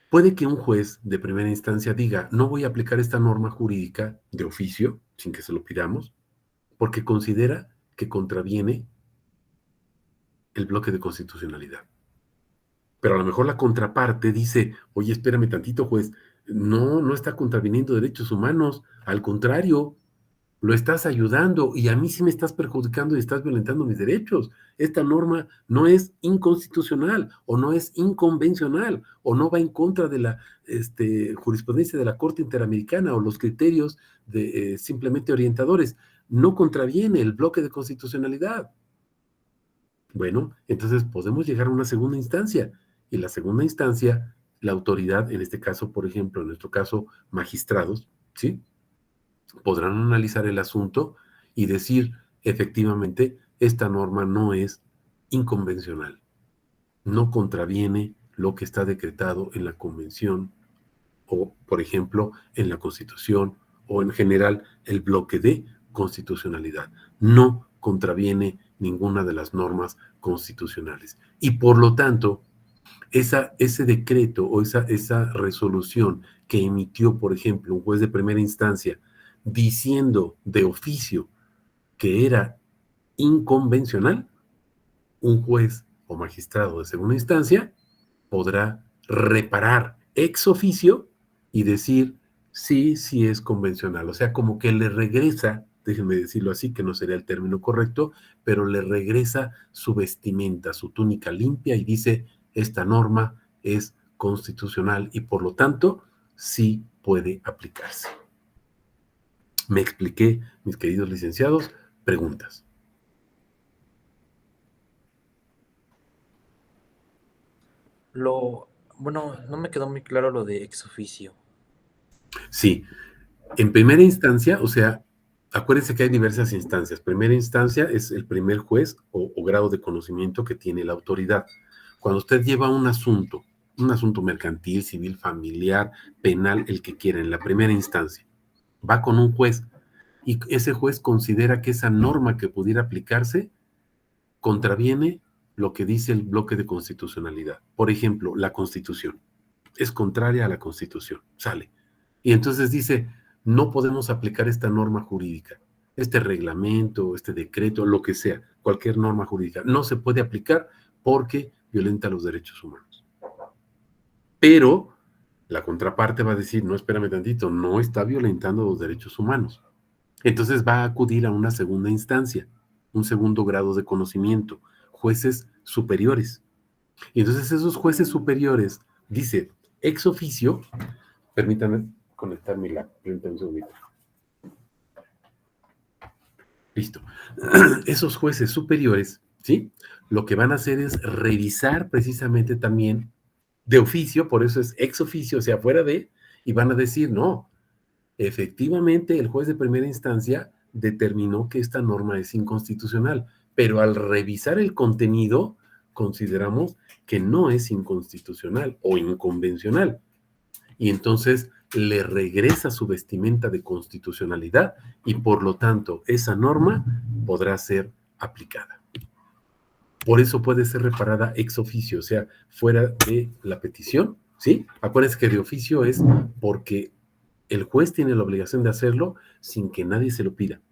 Puede que un juez de primera instancia diga, no voy a aplicar esta norma jurídica de oficio, sin que se lo pidamos, porque considera que contraviene el bloque de constitucionalidad. Pero a lo mejor la contraparte dice, oye, espérame tantito, juez, no está contraviniendo derechos humanos, al contrario, lo estás ayudando y a mí sí me estás perjudicando y estás violentando mis derechos. Esta norma no es inconstitucional o no es inconvencional o no va en contra de la jurisprudencia de la Corte Interamericana o los criterios de simplemente orientadores. No contraviene el bloque de constitucionalidad. Bueno, entonces podemos llegar a una segunda instancia. Y la segunda instancia, la autoridad, en este caso, por ejemplo, en nuestro caso, magistrados, ¿sí? podrán analizar el asunto y decir, efectivamente, esta norma no es inconvencional, no contraviene lo que está decretado en la Convención o, por ejemplo, en la Constitución o en general el bloque de constitucionalidad. No contraviene ninguna de las normas constitucionales. Y por lo tanto, ese decreto o esa resolución que emitió, por ejemplo, un juez de primera instancia diciendo de oficio que era inconvencional, un juez o magistrado de segunda instancia podrá reparar ex oficio y decir sí, sí es convencional. O sea, como que le regresa, déjenme decirlo así, que no sería el término correcto, pero le regresa su vestimenta, su túnica limpia y dice, esta norma es constitucional y por lo tanto sí puede aplicarse. ¿Me expliqué, mis queridos licenciados? Preguntas. Bueno, no me quedó muy claro lo de ex oficio. Sí, en primera instancia, o sea, acuérdense que hay diversas instancias. Primera instancia es el primer juez o grado de conocimiento que tiene la autoridad. Cuando usted lleva un asunto mercantil, civil, familiar, penal, el que quiera, en la primera instancia, va con un juez y ese juez considera que esa norma que pudiera aplicarse contraviene lo que dice el bloque de constitucionalidad. Por ejemplo, la Constitución es contraria a la Constitución, sale. Y entonces dice, no podemos aplicar esta norma jurídica, este reglamento, este decreto, lo que sea, cualquier norma jurídica, no se puede aplicar porque violenta los derechos humanos. Pero la contraparte va a decir, no, espérame tantito, no está violentando los derechos humanos. Entonces va a acudir a una segunda instancia, un segundo grado de conocimiento, jueces superiores. Y entonces esos jueces superiores, dice, ex oficio, permítanme conectar mi laptop, un segundito. Listo. Esos jueces superiores, ¿sí? Lo que van a hacer es revisar precisamente también de oficio, por eso es ex oficio, o sea, fuera de, y van a decir, no, efectivamente el juez de primera instancia determinó que esta norma es inconstitucional, pero al revisar el contenido, consideramos que no es inconstitucional o inconvencional. Y entonces le regresa su vestimenta de constitucionalidad y por lo tanto esa norma podrá ser aplicada. Por eso puede ser reparada ex oficio, o sea, fuera de la petición, ¿sí? Acuérdense que de oficio es porque el juez tiene la obligación de hacerlo sin que nadie se lo pida.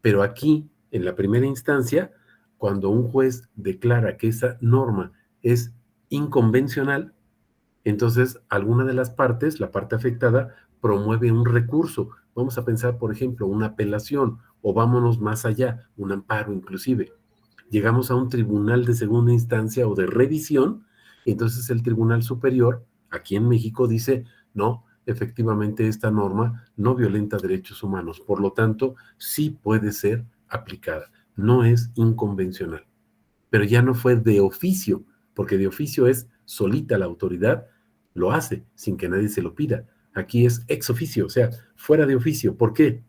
Pero aquí, en la primera instancia, cuando un juez declara que esa norma es inconvencional, entonces alguna de las partes, la parte afectada, promueve un recurso. Vamos a pensar, por ejemplo, una apelación o vámonos más allá, un amparo inclusive. Llegamos a un tribunal de segunda instancia o de revisión, y entonces el Tribunal Superior, aquí en México, dice, no, efectivamente esta norma no violenta derechos humanos, por lo tanto, sí puede ser aplicada, no es inconvencional. Pero ya no fue de oficio, porque de oficio es solita la autoridad, lo hace sin que nadie se lo pida. Aquí es ex oficio, o sea, fuera de oficio. ¿Por qué?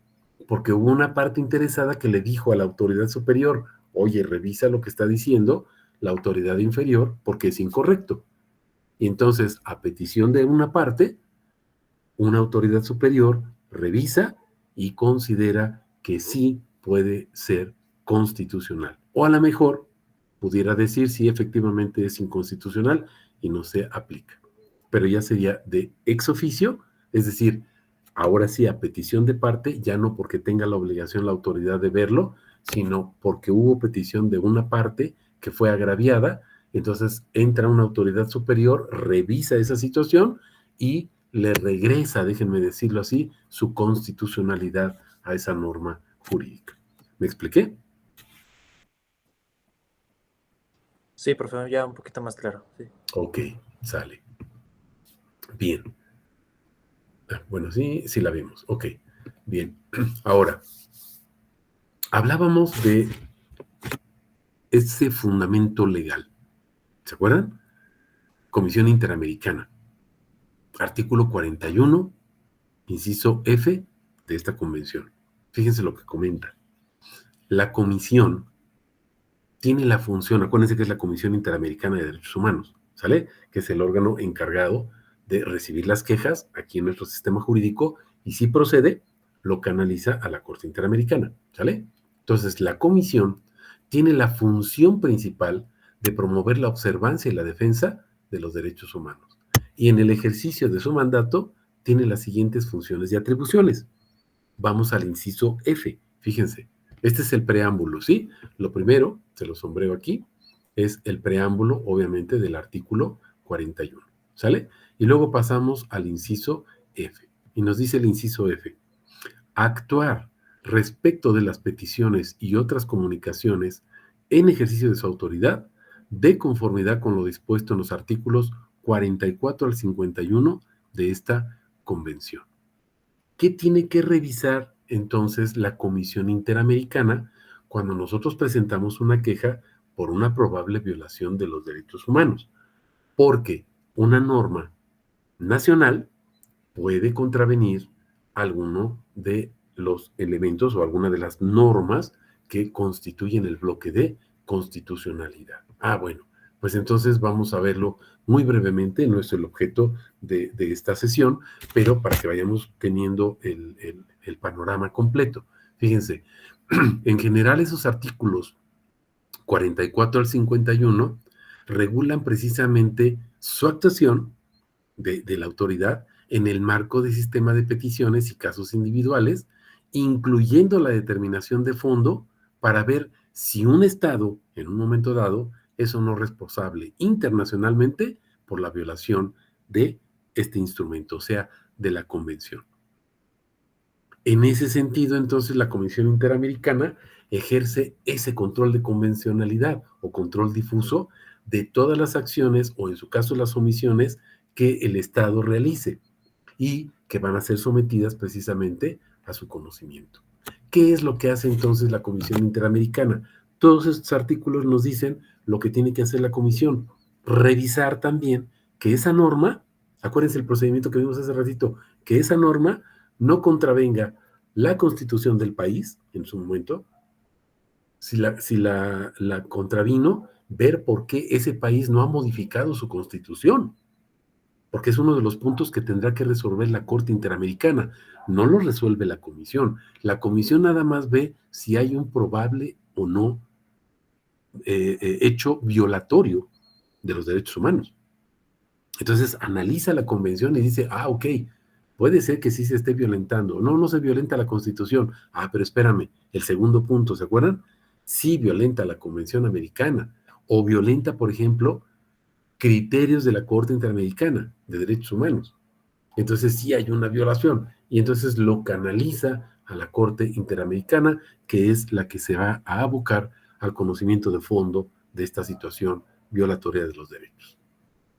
Porque hubo una parte interesada que le dijo a la autoridad superior, oye, revisa lo que está diciendo la autoridad inferior porque es incorrecto. Y entonces, a petición de una parte, una autoridad superior revisa y considera que sí puede ser constitucional. O a lo mejor pudiera decir si efectivamente es inconstitucional y no se aplica. Pero ya sería de ex oficio, es decir, ahora sí a petición de parte, ya no porque tenga la obligación la autoridad de verlo, sino porque hubo petición de una parte que fue agraviada, entonces entra una autoridad superior, revisa esa situación y le regresa, déjenme decirlo así, su constitucionalidad a esa norma jurídica. ¿Me expliqué? Sí, profe, ya un poquito más claro. Sí. Ok, sale. Bien. Bueno, sí, sí la vimos. Ok, bien. Ahora, hablábamos de ese fundamento legal. ¿Se acuerdan? Comisión Interamericana. Artículo 41, inciso F, de esta convención. Fíjense lo que comenta. La comisión tiene la función, acuérdense que es la Comisión Interamericana de Derechos Humanos, ¿sale? Que es el órgano encargado de recibir las quejas aquí en nuestro sistema jurídico y si procede, lo canaliza a la Corte Interamericana, ¿sale? Entonces, la comisión tiene la función principal de promover la observancia y la defensa de los derechos humanos. Y en el ejercicio de su mandato tiene las siguientes funciones y atribuciones. Vamos al inciso F, fíjense. Este es el preámbulo, ¿sí? Lo primero, se lo sombreo aquí, es el preámbulo, obviamente, del artículo 41, ¿sale? Y luego pasamos al inciso F. Y nos dice el inciso F, actuar respecto de las peticiones y otras comunicaciones en ejercicio de su autoridad, de conformidad con lo dispuesto en los artículos 44 al 51 de esta convención. ¿Qué tiene que revisar entonces la Comisión Interamericana cuando nosotros presentamos una queja por una probable violación de los derechos humanos? Porque una norma nacional puede contravenir alguno de los elementos o alguna de las normas que constituyen el bloque de constitucionalidad. Bueno, pues entonces vamos a verlo muy brevemente, no es el objeto de esta sesión, pero para que vayamos teniendo el panorama completo. Fíjense, en general esos artículos 44 al 51 regulan precisamente su actuación de la autoridad en el marco del sistema de peticiones y casos individuales, incluyendo la determinación de fondo para ver si un Estado, en un momento dado, es o no responsable internacionalmente por la violación de este instrumento, o sea, de la convención. En ese sentido, entonces, la Comisión Interamericana ejerce ese control de convencionalidad o control difuso de todas las acciones o, en su caso, las omisiones que el Estado realice y que van a ser sometidas precisamente a su conocimiento. ¿Qué es lo que hace entonces la Comisión Interamericana? Todos estos artículos nos dicen lo que tiene que hacer la Comisión. Revisar también que esa norma, acuérdense el procedimiento que vimos hace ratito, que esa norma no contravenga la Constitución del país en su momento. Si la contravino, ver por qué ese país no ha modificado su Constitución, porque es uno de los puntos que tendrá que resolver la Corte Interamericana. No lo resuelve la Comisión. La Comisión nada más ve si hay un probable o no hecho violatorio de los derechos humanos. Entonces analiza la convención y dice, ok, puede ser que sí se esté violentando. No, no se violenta la Constitución. Pero espérame, el segundo punto, ¿se acuerdan? Sí violenta la Convención Americana o violenta, por ejemplo, criterios de la Corte Interamericana de Derechos Humanos. Entonces sí hay una violación y entonces lo canaliza a la Corte Interamericana, que es la que se va a abocar al conocimiento de fondo de esta situación violatoria de los derechos.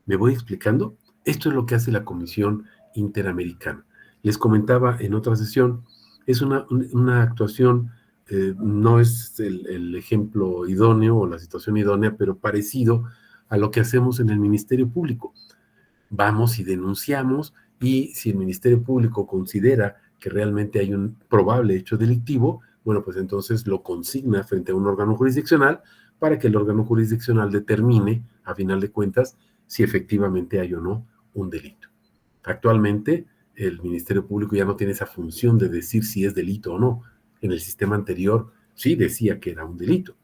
¿Me voy explicando? Esto es lo que hace la Comisión Interamericana. Les comentaba en otra sesión, es una actuación, no es el ejemplo idóneo o la situación idónea, pero parecido a lo que hacemos en el Ministerio Público. Vamos y denunciamos y si el Ministerio Público considera que realmente hay un probable hecho delictivo, bueno, pues entonces lo consigna frente a un órgano jurisdiccional para que el órgano jurisdiccional determine, a final de cuentas, si efectivamente hay o no un delito. Actualmente, el Ministerio Público ya no tiene esa función de decir si es delito o no. En el sistema anterior sí decía que era un delito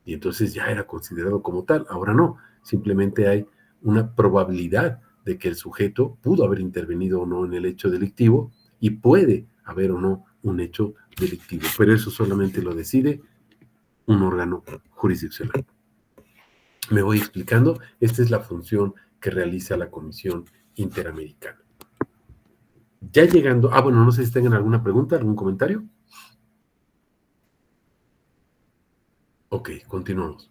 y entonces ya era considerado como tal. Ahora no, simplemente hay una probabilidad de que el sujeto pudo haber intervenido o no en el hecho delictivo y puede haber o no un hecho delictivo, pero eso solamente lo decide un órgano jurisdiccional. Me voy explicando, esta es la función que realiza la Comisión Interamericana. Ya llegando, bueno, no sé si tengan alguna pregunta, algún comentario. Ok, continuamos.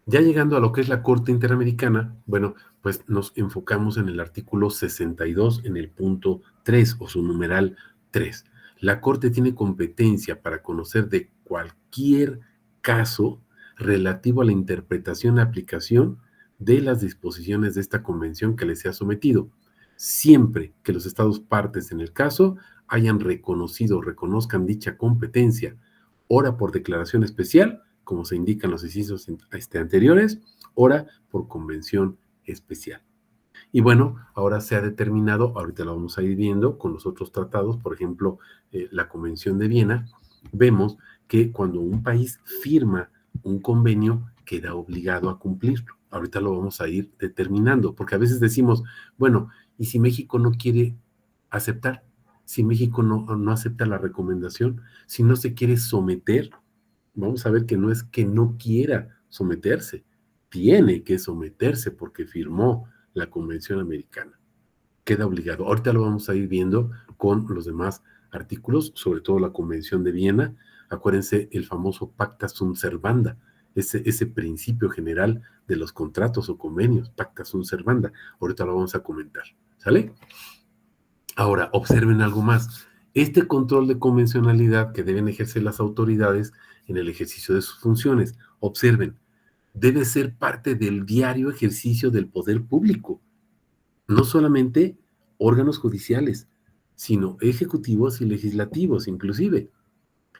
Ya llegando a lo que es la Corte Interamericana, bueno, pues nos enfocamos en el artículo 62, en el punto 3 o su numeral 3. La Corte tiene competencia para conocer de cualquier caso relativo a la interpretación y aplicación de las disposiciones de esta convención que le sea sometido, siempre que los estados partes en el caso hayan reconocido o reconozcan dicha competencia, ora por declaración especial, como se indica en los incisos anteriores, ora por convención especial. Y bueno, ahora se ha determinado, ahorita lo vamos a ir viendo con los otros tratados, por ejemplo, la Convención de Viena, vemos que cuando un país firma un convenio, queda obligado a cumplirlo. Ahorita lo vamos a ir determinando, porque a veces decimos, bueno, ¿y si México no quiere aceptar? Si México no acepta la recomendación, si no se quiere someter, vamos a ver que no es que no quiera someterse, tiene que someterse porque firmó la Convención Americana. Queda obligado. Ahorita lo vamos a ir viendo con los demás artículos, sobre todo la Convención de Viena. Acuérdense el famoso Pacta sunt servanda, ese principio general de los contratos o convenios, Pacta sunt servanda. Ahorita lo vamos a comentar. ¿Sale? Ahora, observen algo más. Este control de convencionalidad que deben ejercer las autoridades en el ejercicio de sus funciones, observen, debe ser parte del diario ejercicio del poder público, no solamente órganos judiciales, sino ejecutivos y legislativos inclusive.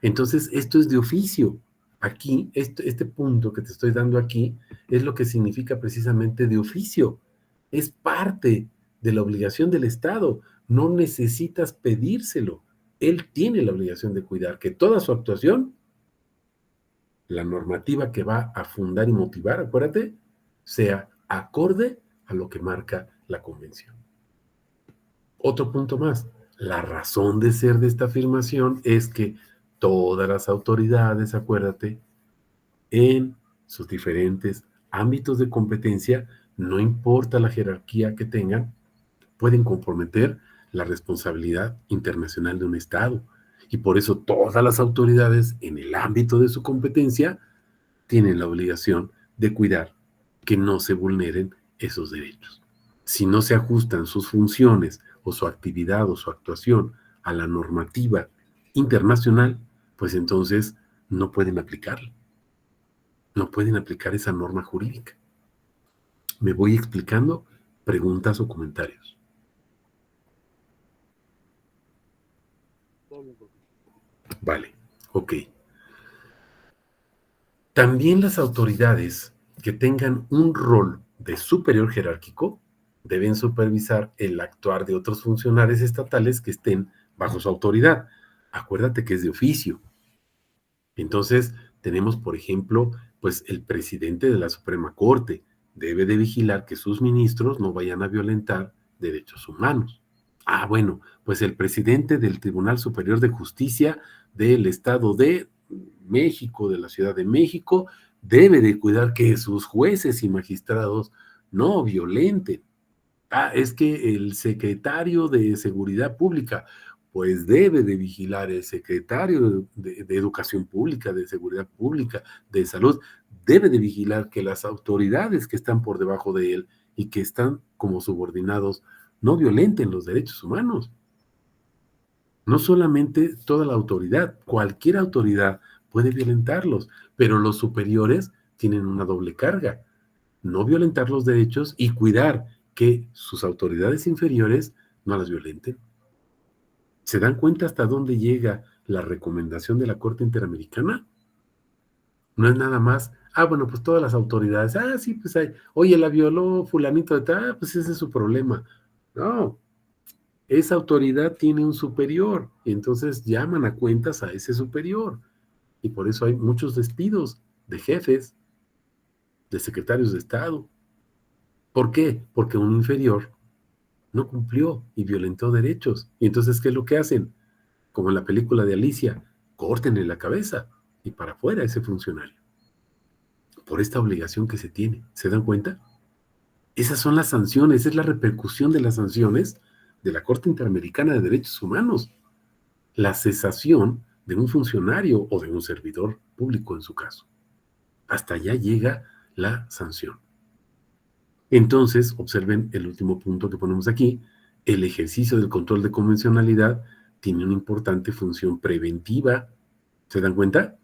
Entonces, esto es de oficio. Aquí, este punto que te estoy dando aquí es lo que significa precisamente de oficio. Es parte de la obligación del Estado. No necesitas pedírselo. Él tiene la obligación de cuidar que toda su actuación, la normativa que va a fundar y motivar, acuérdate, sea acorde a lo que marca la convención. Otro punto más. La razón de ser de esta afirmación es que todas las autoridades, acuérdate, en sus diferentes ámbitos de competencia, no importa la jerarquía que tengan, pueden comprometer la responsabilidad internacional de un Estado. Y por eso todas las autoridades en el ámbito de su competencia tienen la obligación de cuidar que no se vulneren esos derechos. Si no se ajustan sus funciones o su actividad o su actuación a la normativa internacional, pues entonces no pueden aplicarla. No pueden aplicar esa norma jurídica. ¿Me voy explicando? ¿Preguntas o comentarios? Vale, ok. También las autoridades que tengan un rol de superior jerárquico deben supervisar el actuar de otros funcionarios estatales que estén bajo su autoridad. Acuérdate que es de oficio. Entonces, tenemos, por ejemplo, pues el presidente de la Suprema Corte debe de vigilar que sus ministros no vayan a violentar derechos humanos. Ah, bueno, pues el presidente del Tribunal Superior de Justicia del Estado de México, de la Ciudad de México, debe de cuidar que sus jueces y magistrados no violenten. Ah, es que el secretario de Seguridad Pública, pues debe de vigilar el secretario de Educación Pública, de Seguridad Pública, de Salud, debe de vigilar que las autoridades que están por debajo de él y que están como subordinados no violenten los derechos humanos. No solamente toda la autoridad, cualquier autoridad puede violentarlos, pero los superiores tienen una doble carga, no violentar los derechos y cuidar que sus autoridades inferiores no las violenten. ¿Se dan cuenta hasta dónde llega la recomendación de la Corte Interamericana? No es nada más, bueno, pues todas las autoridades, sí, pues hay, oye, la violó fulanito de tal, pues ese es su problema. No, esa autoridad tiene un superior, y entonces llaman a cuentas a ese superior. Y por eso hay muchos despidos de jefes, de secretarios de Estado. ¿Por qué? Porque un inferior no cumplió y violentó derechos. Y entonces, ¿qué es lo que hacen? Como en la película de Alicia, córtenle la cabeza y para afuera ese funcionario. Por esta obligación que se tiene. ¿Se dan cuenta? Esas son las sanciones, es la repercusión de las sanciones de la Corte Interamericana de Derechos Humanos. La cesación de un funcionario o de un servidor público en su caso. Hasta allá llega la sanción. Entonces, observen el último punto que ponemos aquí. El ejercicio del control de convencionalidad tiene una importante función preventiva. ¿Se dan cuenta?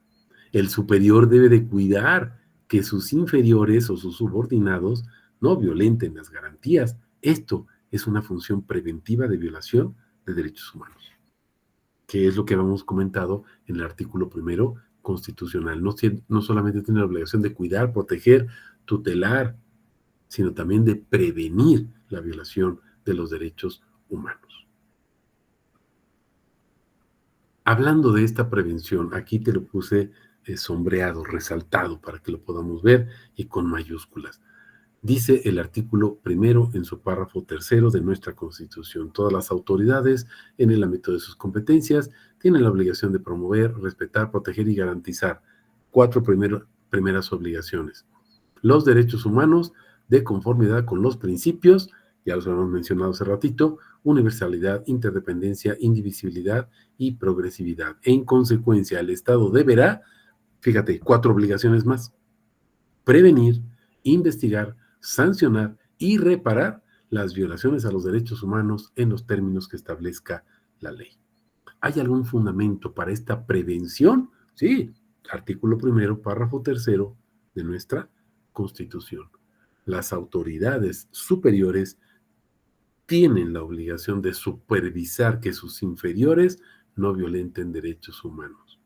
El superior debe de cuidar que sus inferiores o sus subordinados no violenten las garantías. Esto es una función preventiva de violación de derechos humanos, que es lo que habíamos comentado en el artículo primero constitucional. No solamente tiene la obligación de cuidar, proteger, tutelar, sino también de prevenir la violación de los derechos humanos. Hablando de esta prevención, aquí te lo puse sombreado, resaltado, para que lo podamos ver y con mayúsculas. Dice el artículo primero en su párrafo tercero de nuestra Constitución: todas las autoridades, en el ámbito de sus competencias, tienen la obligación de promover, respetar, proteger y garantizar cuatro primeras obligaciones: los derechos humanos, de conformidad con los principios, ya los hemos mencionado hace ratito, universalidad, interdependencia, indivisibilidad y progresividad. En consecuencia, el Estado deberá, fíjate, cuatro obligaciones más: prevenir, investigar, sancionar y reparar las violaciones a los derechos humanos en los términos que establezca la ley. ¿Hay algún fundamento para esta prevención? Sí, artículo primero, párrafo tercero de nuestra Constitución. Las autoridades superiores tienen la obligación de supervisar que sus inferiores no violenten derechos humanos.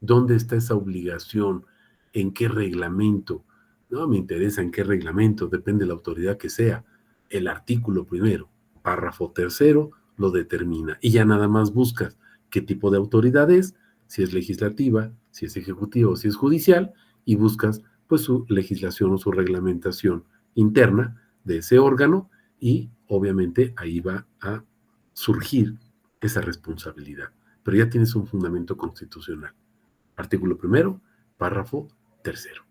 ¿Dónde está esa obligación? ¿En qué reglamento? No me interesa en qué reglamento, depende de la autoridad que sea. El artículo primero, párrafo tercero, lo determina. Y ya nada más buscas qué tipo de autoridad es, si es legislativa, si es ejecutiva o si es judicial, y buscas pues su legislación o su reglamentación interna de ese órgano, y obviamente ahí va a surgir esa responsabilidad. Pero ya tienes un fundamento constitucional. Artículo primero, párrafo tercero.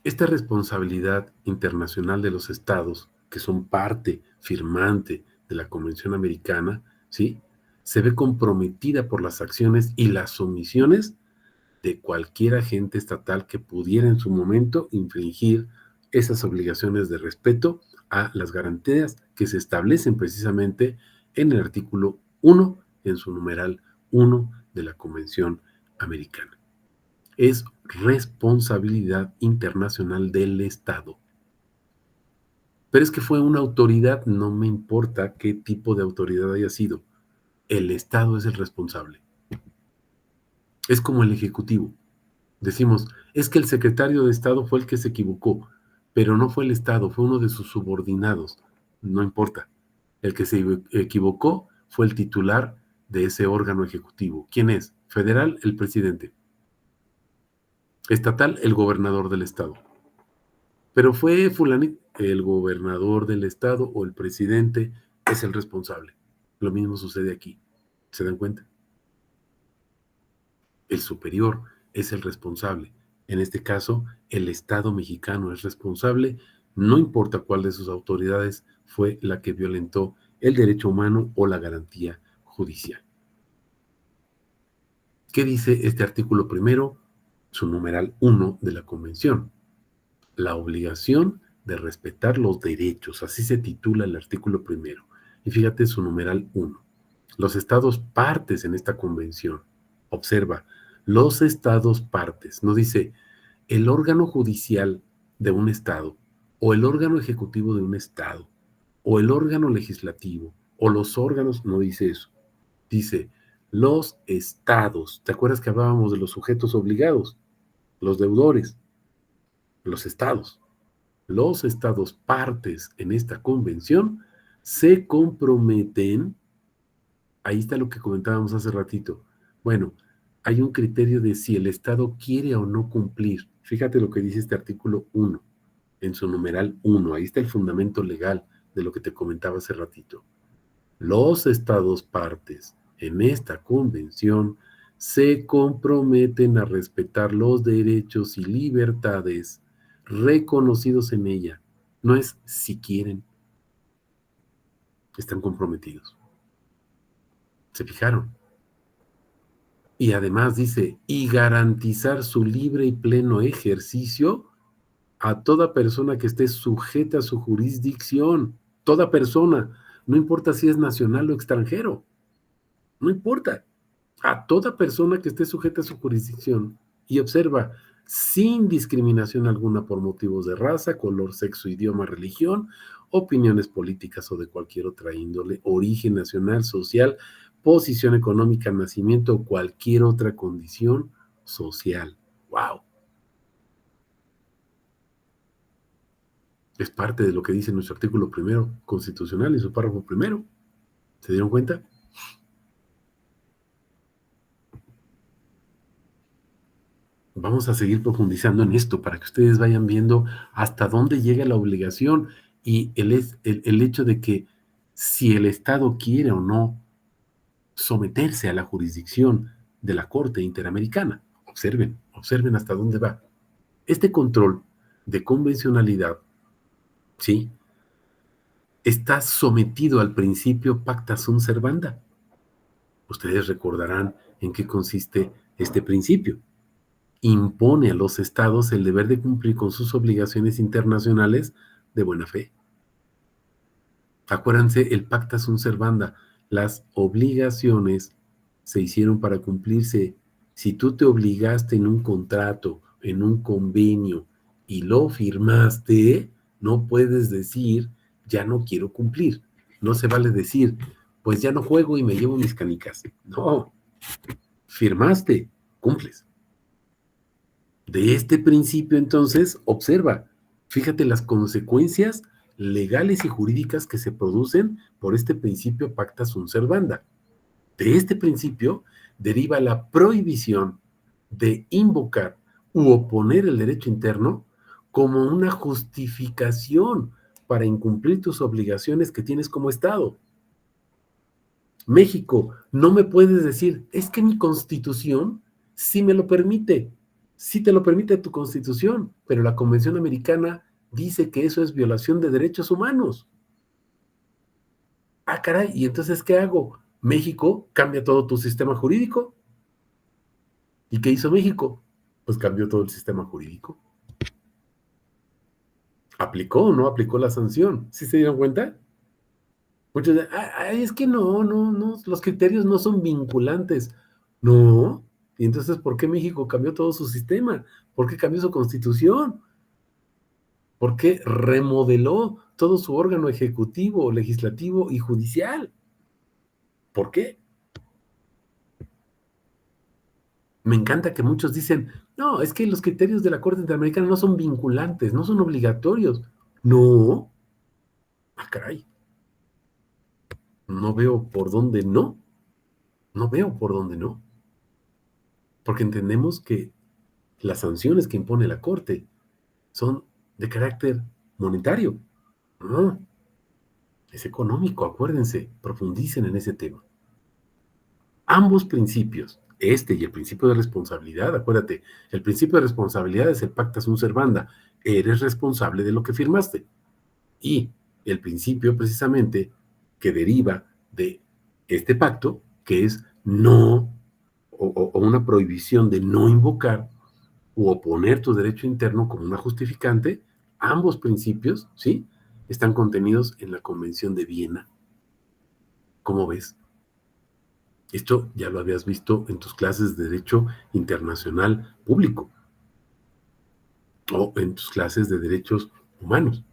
Esta responsabilidad internacional de los estados, que son parte firmante de la Convención Americana, ¿sí?, se ve comprometida por las acciones y las omisiones de cualquier agente estatal que pudiera en su momento infringir esas obligaciones de respeto a las garantías que se establecen precisamente en el artículo 1, en su numeral 1 de la Convención Americana. Es responsabilidad internacional del Estado. Pero es que fue una autoridad, no me importa qué tipo de autoridad haya sido, el Estado es el responsable. Es como el Ejecutivo. Decimos, es que el secretario de Estado fue el que se equivocó, pero no fue el Estado, fue uno de sus subordinados. No importa. El que se equivocó fue el titular de ese órgano ejecutivo. ¿Quién es? Federal, el presidente. Estatal, el gobernador del estado. Pero fue fulanito, el gobernador del estado o el presidente es el responsable. Lo mismo sucede aquí. ¿Se dan cuenta? El superior es el responsable. En este caso, el Estado mexicano es responsable, no importa cuál de sus autoridades fue la que violentó el derecho humano o la garantía judicial. ¿Qué dice este artículo primero? Su numeral 1 de la Convención. La obligación de respetar los derechos, así se titula el artículo primero. Y fíjate su numeral 1. Los estados partes en esta convención. Observa, los estados partes. No dice el órgano judicial de un estado, o el órgano ejecutivo de un estado, o el órgano legislativo, o los órganos, no dice eso. Dice los estados. ¿Te acuerdas que hablábamos de los sujetos obligados? Los deudores. Los estados. Los estados partes en esta convención se comprometen. Ahí está lo que comentábamos hace ratito. Bueno, hay un criterio de si el Estado quiere o no cumplir. Fíjate lo que dice este artículo 1, en su numeral 1. Ahí está el fundamento legal de lo que te comentaba hace ratito. Los estados partes en esta convención se comprometen a respetar los derechos y libertades reconocidos en ella. No es si quieren. Están comprometidos. ¿Se fijaron? Y además dice, y garantizar su libre y pleno ejercicio a toda persona que esté sujeta a su jurisdicción. Toda persona, no importa si es nacional o extranjero, no importa. A toda persona que esté sujeta a su jurisdicción. Y observa, sin discriminación alguna por motivos de raza, color, sexo, idioma, religión, opiniones políticas o de cualquier otra índole, origen nacional, social, posición económica, nacimiento o cualquier otra condición social. ¡Wow! Es parte de lo que dice nuestro artículo primero constitucional en su párrafo primero. ¿Se dieron cuenta? Vamos a seguir profundizando en esto para que ustedes vayan viendo hasta dónde llega la obligación y el hecho de que si el Estado quiere o no someterse a la jurisdicción de la Corte Interamericana. Observen hasta dónde va. Este control de convencionalidad, ¿sí?, está sometido al principio pacta sunt servanda. Ustedes recordarán en qué consiste este principio. Impone a los estados el deber de cumplir con sus obligaciones internacionales de buena fe. Acuérdense, el pacta sunt servanda, las obligaciones se hicieron para cumplirse. Si tú te obligaste en un contrato, en un convenio, y lo firmaste, no puedes decir, ya no quiero cumplir. No se vale decir, pues ya no juego y me llevo mis canicas. No, firmaste, cumples. De este principio, entonces, observa, fíjate las consecuencias legales y jurídicas que se producen por este principio pacta sunt servanda. De este principio deriva la prohibición de invocar u oponer el derecho interno como una justificación para incumplir tus obligaciones que tienes como Estado. México, no me puedes decir, es que mi Constitución sí me lo permite, sí te lo permite tu Constitución, pero la Convención Americana dice que eso es violación de derechos humanos. Ah, caray, ¿y entonces qué hago? México cambia todo tu sistema jurídico. ¿Y qué hizo México? Pues cambió todo el sistema jurídico. ¿Aplicó o no aplicó la sanción? ¿Sí se dieron cuenta? Muchos dicen, es que no, los criterios no son vinculantes. No. ¿Y entonces por qué México cambió todo su sistema? ¿Por qué cambió su constitución? ¿Por qué remodeló todo su órgano ejecutivo, legislativo y judicial? ¿Por qué? Me encanta que muchos dicen, no, es que los criterios de la Corte Interamericana no son vinculantes, no son obligatorios. No. Ah, caray. No veo por dónde no. No veo por dónde no. Porque entendemos que las sanciones que impone la Corte son de carácter monetario. No. Es económico, acuérdense, profundicen en ese tema. Ambos principios, este y el principio de responsabilidad, acuérdate, el principio de responsabilidad es el pacta sunt servanda, eres responsable de lo que firmaste. Y el principio precisamente que deriva de este pacto, que es no, o una prohibición de no invocar u oponer tu derecho interno como una justificante, ambos principios, ¿sí?, están contenidos en la Convención de Viena. ¿Cómo ves? Esto ya lo habías visto en tus clases de Derecho Internacional Público o en tus clases de Derechos Humanos.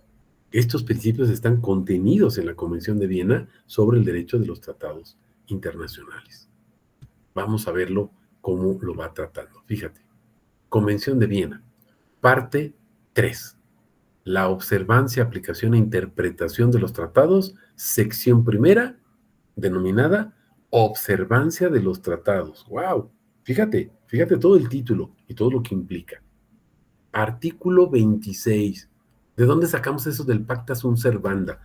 Estos principios están contenidos en la Convención de Viena sobre el derecho de los tratados internacionales. Vamos a verlo cómo lo va tratando. Fíjate, Convención de Viena, parte 3. La observancia, aplicación e interpretación de los tratados, sección primera, denominada Observancia de los tratados. ¡Wow! Fíjate todo el título y todo lo que implica. Artículo 26. ¿De dónde sacamos eso del pacta sunt servanda?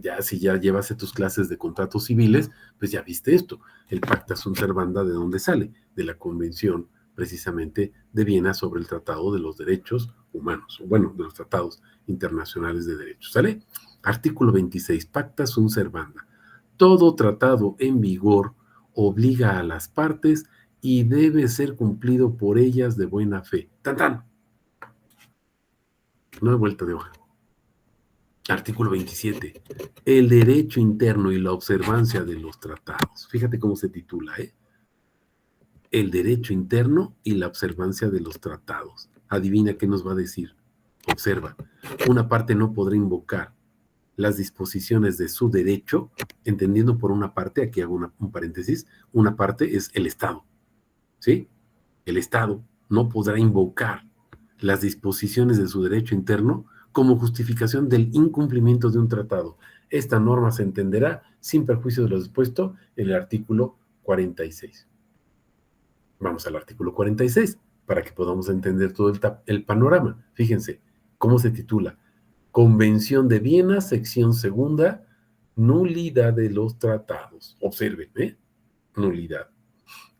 Ya, si ya llevas tus clases de contratos civiles, pues ya viste esto. El pacta sunt servanda, ¿de dónde sale? De la Convención, precisamente, de Viena sobre el Tratado de los Derechos Humanos. Bueno, de los tratados internacionales de derechos. ¿Sale? Artículo 26. Pacta sunt servanda. Todo tratado en vigor obliga a las partes y debe ser cumplido por ellas de buena fe. ¡Tan, tan! No hay vuelta de hoja. Artículo 27. El derecho interno y la observancia de los tratados. Fíjate cómo se titula, ¿eh? El derecho interno y la observancia de los tratados. Adivina qué nos va a decir. Observa, una parte no podrá invocar las disposiciones de su derecho, entendiendo por una parte, aquí hago un paréntesis, una parte es el Estado, ¿sí? El Estado no podrá invocar las disposiciones de su derecho interno como justificación del incumplimiento de un tratado. Esta norma se entenderá sin perjuicio de lo dispuesto en el artículo 46. Vamos al artículo 46 para que podamos entender todo el panorama. Fíjense cómo se titula. Convención de Viena, sección segunda, nulidad de los tratados. Observen, nulidad.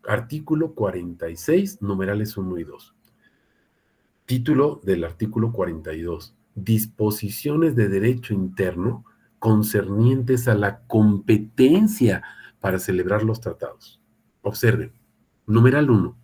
Artículo 46, numerales 1 y 2. Título del artículo 42. Disposiciones de derecho interno concernientes a la competencia para celebrar los tratados. Observen, numeral 1.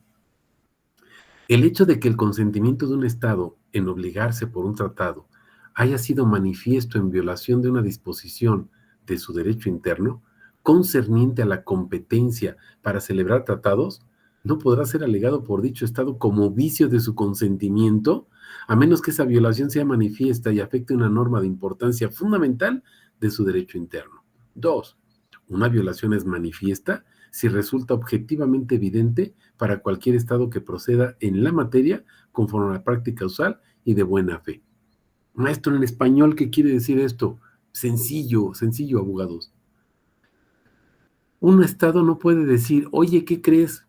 El hecho de que el consentimiento de un Estado en obligarse por un tratado haya sido manifiesto en violación de una disposición de su derecho interno concerniente a la competencia para celebrar tratados, no podrá ser alegado por dicho Estado como vicio de su consentimiento, a menos que esa violación sea manifiesta y afecte una norma de importancia fundamental de su derecho interno. 2. Una violación es manifiesta si resulta objetivamente evidente para cualquier Estado que proceda en la materia conforme a la práctica usual y de buena fe. Maestro, en español, ¿qué quiere decir esto? Sencillo, sencillo, abogados. Un Estado no puede decir, oye, ¿qué crees?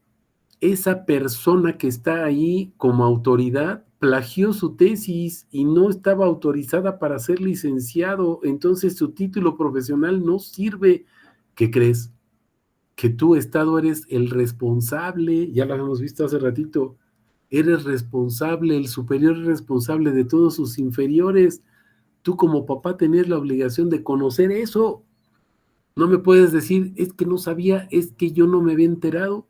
Esa persona que está ahí como autoridad plagió su tesis y no estaba autorizada para ser licenciado, entonces su título profesional no sirve. ¿Qué crees? Que tú, Estado, eres el responsable, ya lo hemos visto hace ratito, eres responsable, el superior es responsable de todos sus inferiores. Tú como papá tenés la obligación de conocer eso. No me puedes decir, es que no sabía, es que yo no me había enterado.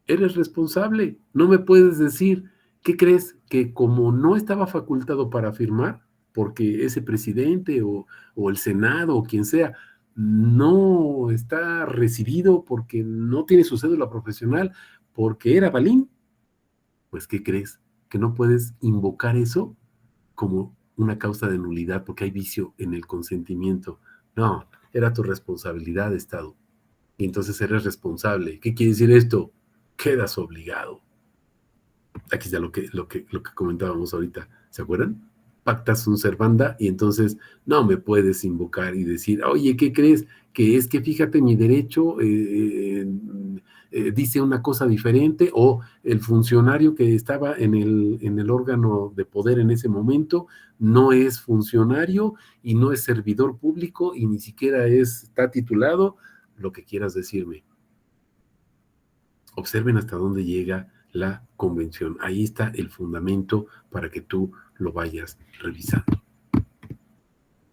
Eres responsable. No me puedes decir, ¿qué crees? Que como no estaba facultado para firmar, porque ese presidente o el Senado o quien sea, no está recibido porque no tiene su cédula profesional, porque era balín, pues ¿qué crees? Que no puedes invocar eso como una causa de nulidad porque hay vicio en el consentimiento. No, era tu responsabilidad, Estado. Y entonces eres responsable. ¿Qué quiere decir esto? Quedas obligado. Aquí está lo que comentábamos ahorita. ¿Se acuerdan? Pacta sunt servanda y entonces no me puedes invocar y decir, oye, ¿qué crees? Que es que fíjate, mi derecho dice una cosa diferente o el funcionario que estaba en el órgano de poder en ese momento no es funcionario y no es servidor público y ni siquiera está titulado, lo que quieras decirme. Observen hasta dónde llega la convención. Ahí está el fundamento para que tú lo vayas revisando.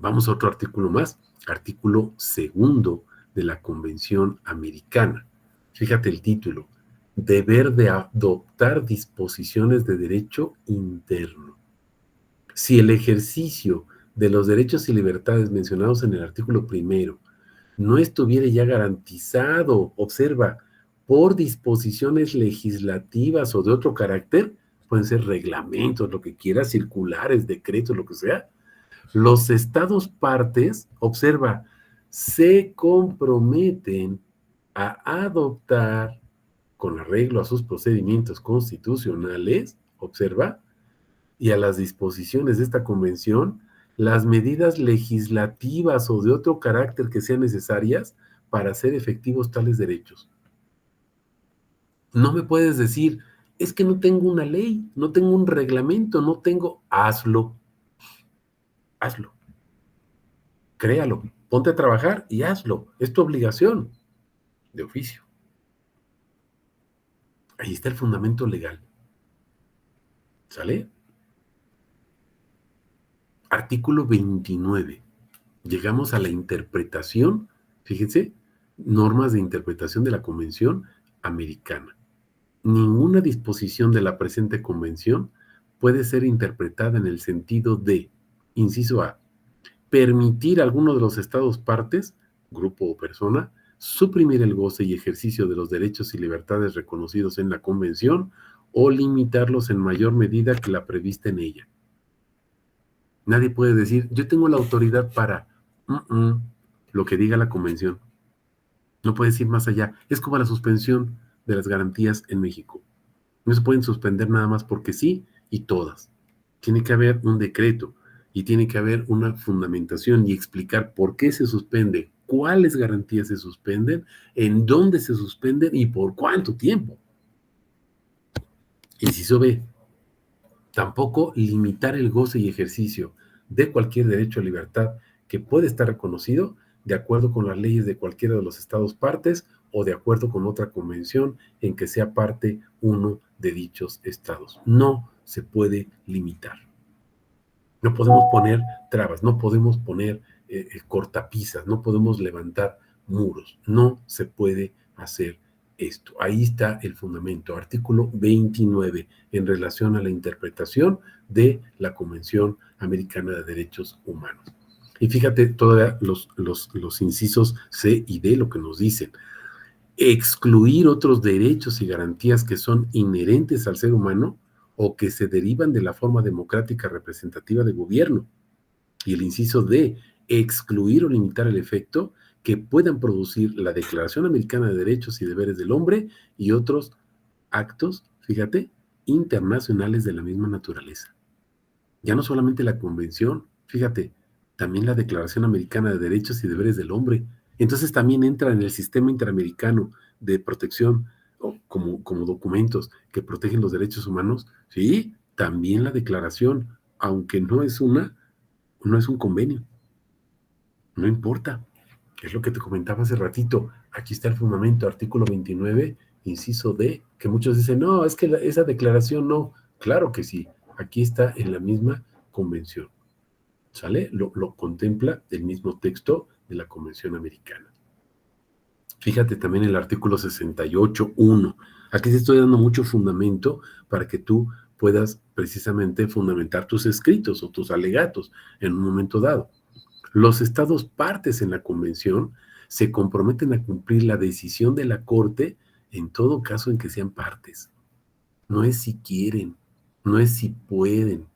Vamos a otro artículo más, artículo segundo de la Convención Americana. Fíjate el título, deber de adoptar disposiciones de derecho interno. Si el ejercicio de los derechos y libertades mencionados en el artículo primero no estuviera ya garantizado, observa, por disposiciones legislativas o de otro carácter, pueden ser reglamentos, lo que quieras, circulares, decretos, lo que sea, los estados partes, observa, se comprometen a adoptar con arreglo a sus procedimientos constitucionales, observa, y a las disposiciones de esta convención, las medidas legislativas o de otro carácter que sean necesarias para hacer efectivos tales derechos. No me puedes decir, es que no tengo una ley, no tengo un reglamento, no tengo, hazlo, créalo, ponte a trabajar y hazlo, es tu obligación de oficio. Ahí está el fundamento legal. ¿Sale? Artículo 29. Llegamos a la interpretación, fíjense, normas de interpretación de la Convención Americana. Ninguna disposición de la presente convención puede ser interpretada en el sentido de, inciso A, permitir a alguno de los estados partes, grupo o persona, suprimir el goce y ejercicio de los derechos y libertades reconocidos en la Convención o limitarlos en mayor medida que la prevista en ella. Nadie puede decir, yo tengo la autoridad para lo que diga la Convención. No puedes ir más allá. Es como la suspensión de las garantías en México. No se pueden suspender nada más porque sí y todas. Tiene que haber un decreto y tiene que haber una fundamentación y explicar por qué se suspende, cuáles garantías se suspenden, en dónde se suspenden y por cuánto tiempo. Inciso B. Tampoco limitar el goce y ejercicio de cualquier derecho a libertad que puede estar reconocido de acuerdo con las leyes de cualquiera de los estados partes o de acuerdo con otra convención en que sea parte uno de dichos estados. No se puede limitar. No podemos poner trabas, no podemos poner cortapisas, no podemos levantar muros. No se puede hacer esto. Ahí está el fundamento. Artículo 29 en relación a la interpretación de la Convención Americana de Derechos Humanos. Y fíjate todavía los incisos C y D lo que nos dicen. Excluir otros derechos y garantías que son inherentes al ser humano o que se derivan de la forma democrática representativa de gobierno. Y el inciso D, excluir o limitar el efecto que puedan producir la Declaración Americana de Derechos y Deberes del Hombre y otros actos, fíjate, internacionales de la misma naturaleza. Ya no solamente la Convención, fíjate, también la Declaración Americana de Derechos y Deberes del Hombre. Entonces también entra en el sistema interamericano de protección como documentos que protegen los derechos humanos. Sí, también la declaración, aunque no es un convenio. No importa. Es lo que te comentaba hace ratito. Aquí está el fundamento, artículo 29, inciso D, que muchos dicen, no, es que esa declaración no. Claro que sí. Aquí está en la misma convención. ¿Sale? Lo contempla el mismo texto de la Convención Americana. Fíjate también el artículo 68.1. Aquí te estoy dando mucho fundamento para que tú puedas precisamente fundamentar tus escritos o tus alegatos en un momento dado. Los estados partes en la Convención se comprometen a cumplir la decisión de la Corte en todo caso en que sean partes. No es si quieren, no es si pueden.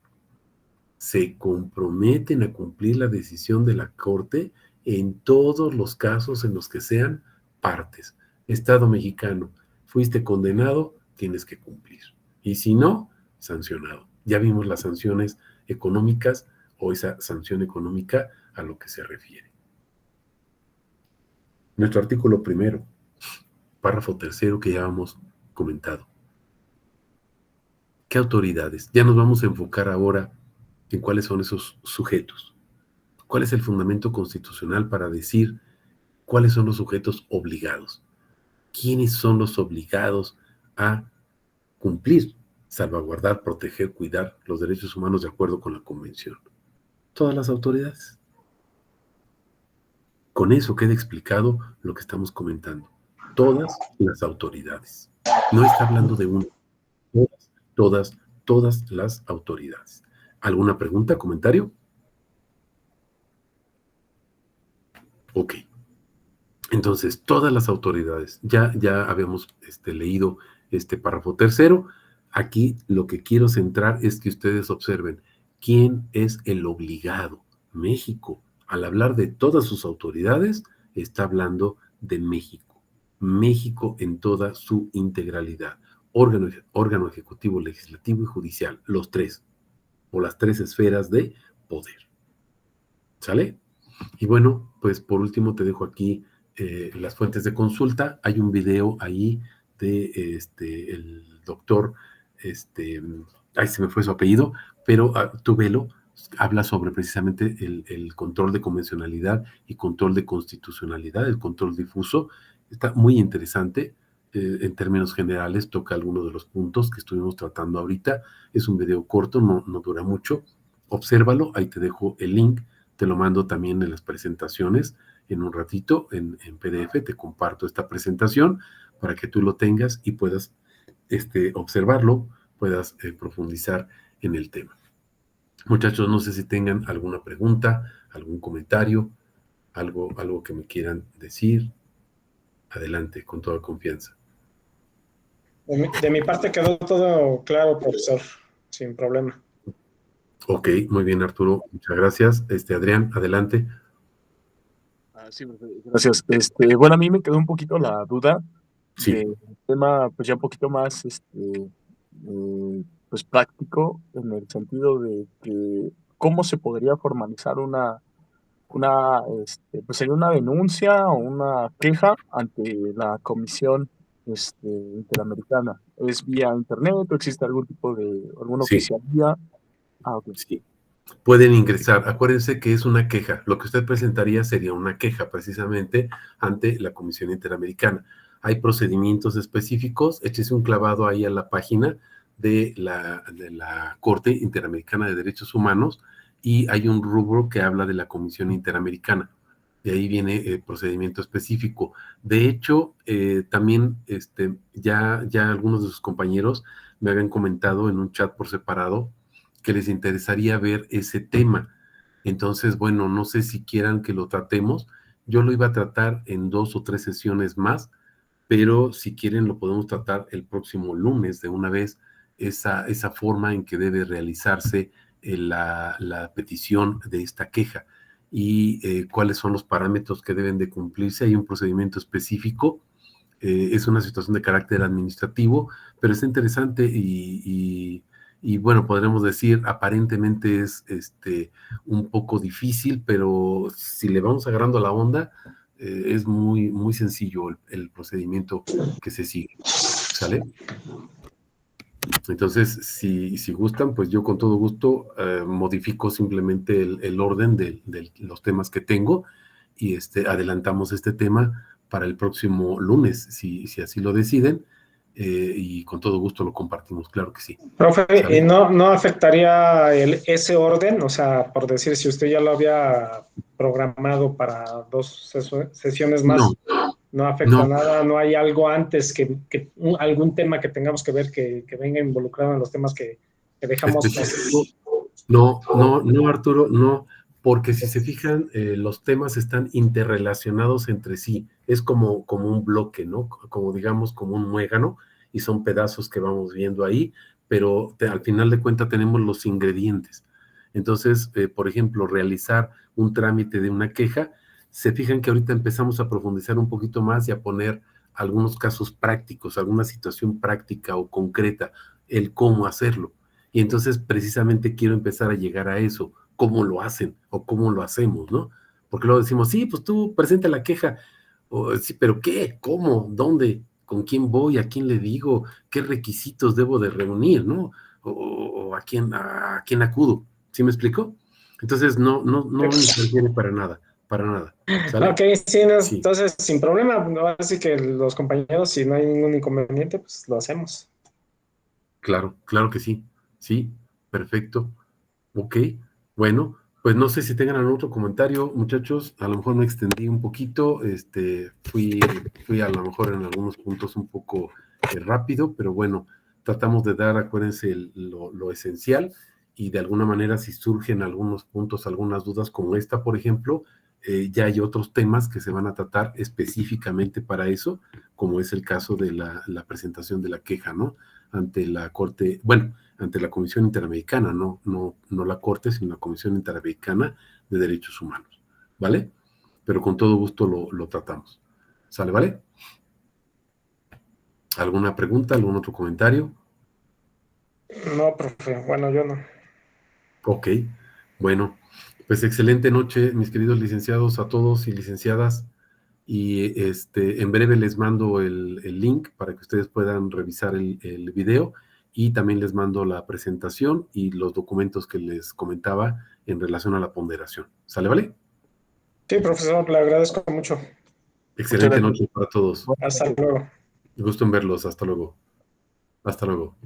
Se comprometen a cumplir la decisión de la Corte en todos los casos en los que sean partes. Estado mexicano, fuiste condenado, tienes que cumplir. Y si no, sancionado. Ya vimos las sanciones económicas o esa sanción económica a lo que se refiere. Nuestro artículo primero, párrafo tercero que ya hemos comentado. ¿Qué autoridades? Ya nos vamos a enfocar ahora en cuáles son esos sujetos. ¿Cuál es el fundamento constitucional para decir cuáles son los sujetos obligados? ¿Quiénes son los obligados a cumplir, salvaguardar, proteger, cuidar los derechos humanos de acuerdo con la Convención? Todas las autoridades. Con eso queda explicado lo que estamos comentando. Todas las autoridades. No está hablando de una. Todas las autoridades. ¿Alguna pregunta, comentario? Ok. Entonces, todas las autoridades. Ya habíamos leído este párrafo tercero. Aquí lo que quiero centrar es que ustedes observen quién es el obligado. México. Al hablar de todas sus autoridades, está hablando de México. México en toda su integralidad. Órgano ejecutivo, legislativo y judicial. Los tres. O las tres esferas de poder. ¿Sale? Y bueno, pues por último te dejo aquí las fuentes de consulta. Hay un video ahí de el doctor, ay, se me fue su apellido, pero tú velo, habla sobre precisamente el control de convencionalidad y control de constitucionalidad, el control difuso. Está muy interesante. En términos generales, toca algunos de los puntos que estuvimos tratando ahorita. Es un video corto, no dura mucho. Obsérvalo, ahí te dejo el link. Te lo mando también en las presentaciones en un ratito en PDF. Te comparto esta presentación para que tú lo tengas y puedas observarlo, puedas profundizar en el tema. Muchachos, no sé si tengan alguna pregunta, algún comentario, algo que me quieran decir. Adelante, con toda confianza. De mi parte quedó todo claro, profesor, sin problema. Ok, muy bien, Arturo, muchas gracias. Adrián, adelante. Sí, gracias. Bueno, a mí me quedó un poquito la duda Sí, del tema, pues ya un poquito más, pues práctico, en el sentido de que cómo se podría formalizar pues sería una denuncia o una queja ante la Comisión, Interamericana. ¿Es vía internet o existe algún tipo de, alguna sí, oficialía? Ok. sí. Pueden ingresar. Acuérdense que es una queja. Lo que usted presentaría sería una queja precisamente ante la Comisión Interamericana. Hay procedimientos específicos. Échese un clavado ahí a la página de la Corte Interamericana de Derechos Humanos y hay un rubro que habla de la Comisión Interamericana. De ahí viene el procedimiento específico. De hecho, también ya algunos de sus compañeros me habían comentado en un chat por separado que les interesaría ver ese tema. Entonces, bueno, no sé si quieran que lo tratemos. Yo lo iba a tratar en 2 o 3 sesiones más, pero si quieren lo podemos tratar el próximo lunes de una vez, esa forma en que debe realizarse la petición de esta queja y cuáles son los parámetros que deben de cumplirse. Hay un procedimiento específico, es una situación de carácter administrativo, pero es interesante y bueno, podremos decir, aparentemente es un poco difícil, pero si le vamos agarrando la onda, es muy, muy sencillo el procedimiento que se sigue. ¿Sale? Entonces, si gustan, pues yo con todo gusto modifico simplemente el orden de los temas que tengo y adelantamos este tema para el próximo lunes, si así lo deciden, y con todo gusto lo compartimos, claro que sí. Profe, ¿y ¿Sale? no afectaría ese orden? O sea, por decir, si usted ya lo había programado para 2 sesiones No, más, no afecta no, nada, no hay algo antes algún tema que tengamos que ver que venga involucrado en los temas que dejamos. específico. No, no, no, Arturo, no, porque si se fijan, los temas están interrelacionados entre sí. Es como un bloque, ¿no? Como digamos, como un muégano, y son pedazos que vamos viendo ahí, pero al final de cuentas tenemos los ingredientes. Entonces, por ejemplo, realizar un trámite de una queja, se fijan que ahorita empezamos a profundizar un poquito más y a poner algunos casos prácticos, alguna situación práctica o concreta, el cómo hacerlo. Y entonces precisamente quiero empezar a llegar a eso, cómo lo hacen o cómo lo hacemos, ¿no? Porque luego decimos, sí, pues tú presenta la queja, sí, pero ¿qué? ¿Cómo? ¿Dónde? ¿Con quién voy? ¿A quién le digo? ¿Qué requisitos debo de reunir, no? O a quién acudo, ¿sí me explico? Entonces no interfiere para nada, ¿sale? Ok, sí, Sí, entonces sin problema, así que los compañeros, si no hay ningún inconveniente, pues lo hacemos. claro, claro que sí, sí, perfecto. Ok, bueno, pues no sé si tengan algún otro comentario, muchachos. A lo mejor me extendí un poquito, fui a lo mejor en algunos puntos un poco rápido, pero bueno, tratamos de dar, acuérdense, lo esencial y de alguna manera si surgen algunos puntos, algunas dudas como esta, por ejemplo, ya hay otros temas que se van a tratar específicamente para eso, como es el caso de la presentación de la queja, ¿no? Ante la Corte, bueno, ante la Comisión Interamericana, no la Corte, sino la Comisión Interamericana de Derechos Humanos, ¿vale? Pero con todo gusto lo tratamos. ¿Sale, vale? ¿Alguna pregunta, algún otro comentario? No, profe, bueno, yo no. Ok, bueno, pues excelente noche, mis queridos licenciados, a todos y licenciadas. Y en breve les mando el link para que ustedes puedan revisar el video y también les mando la presentación y los documentos que les comentaba en relación a la ponderación. ¿Sale, vale? Sí, profesor, le agradezco mucho. Muchas Excelente gracias. noche para todos. Hasta luego. Gusto en verlos. Hasta luego. Hasta luego.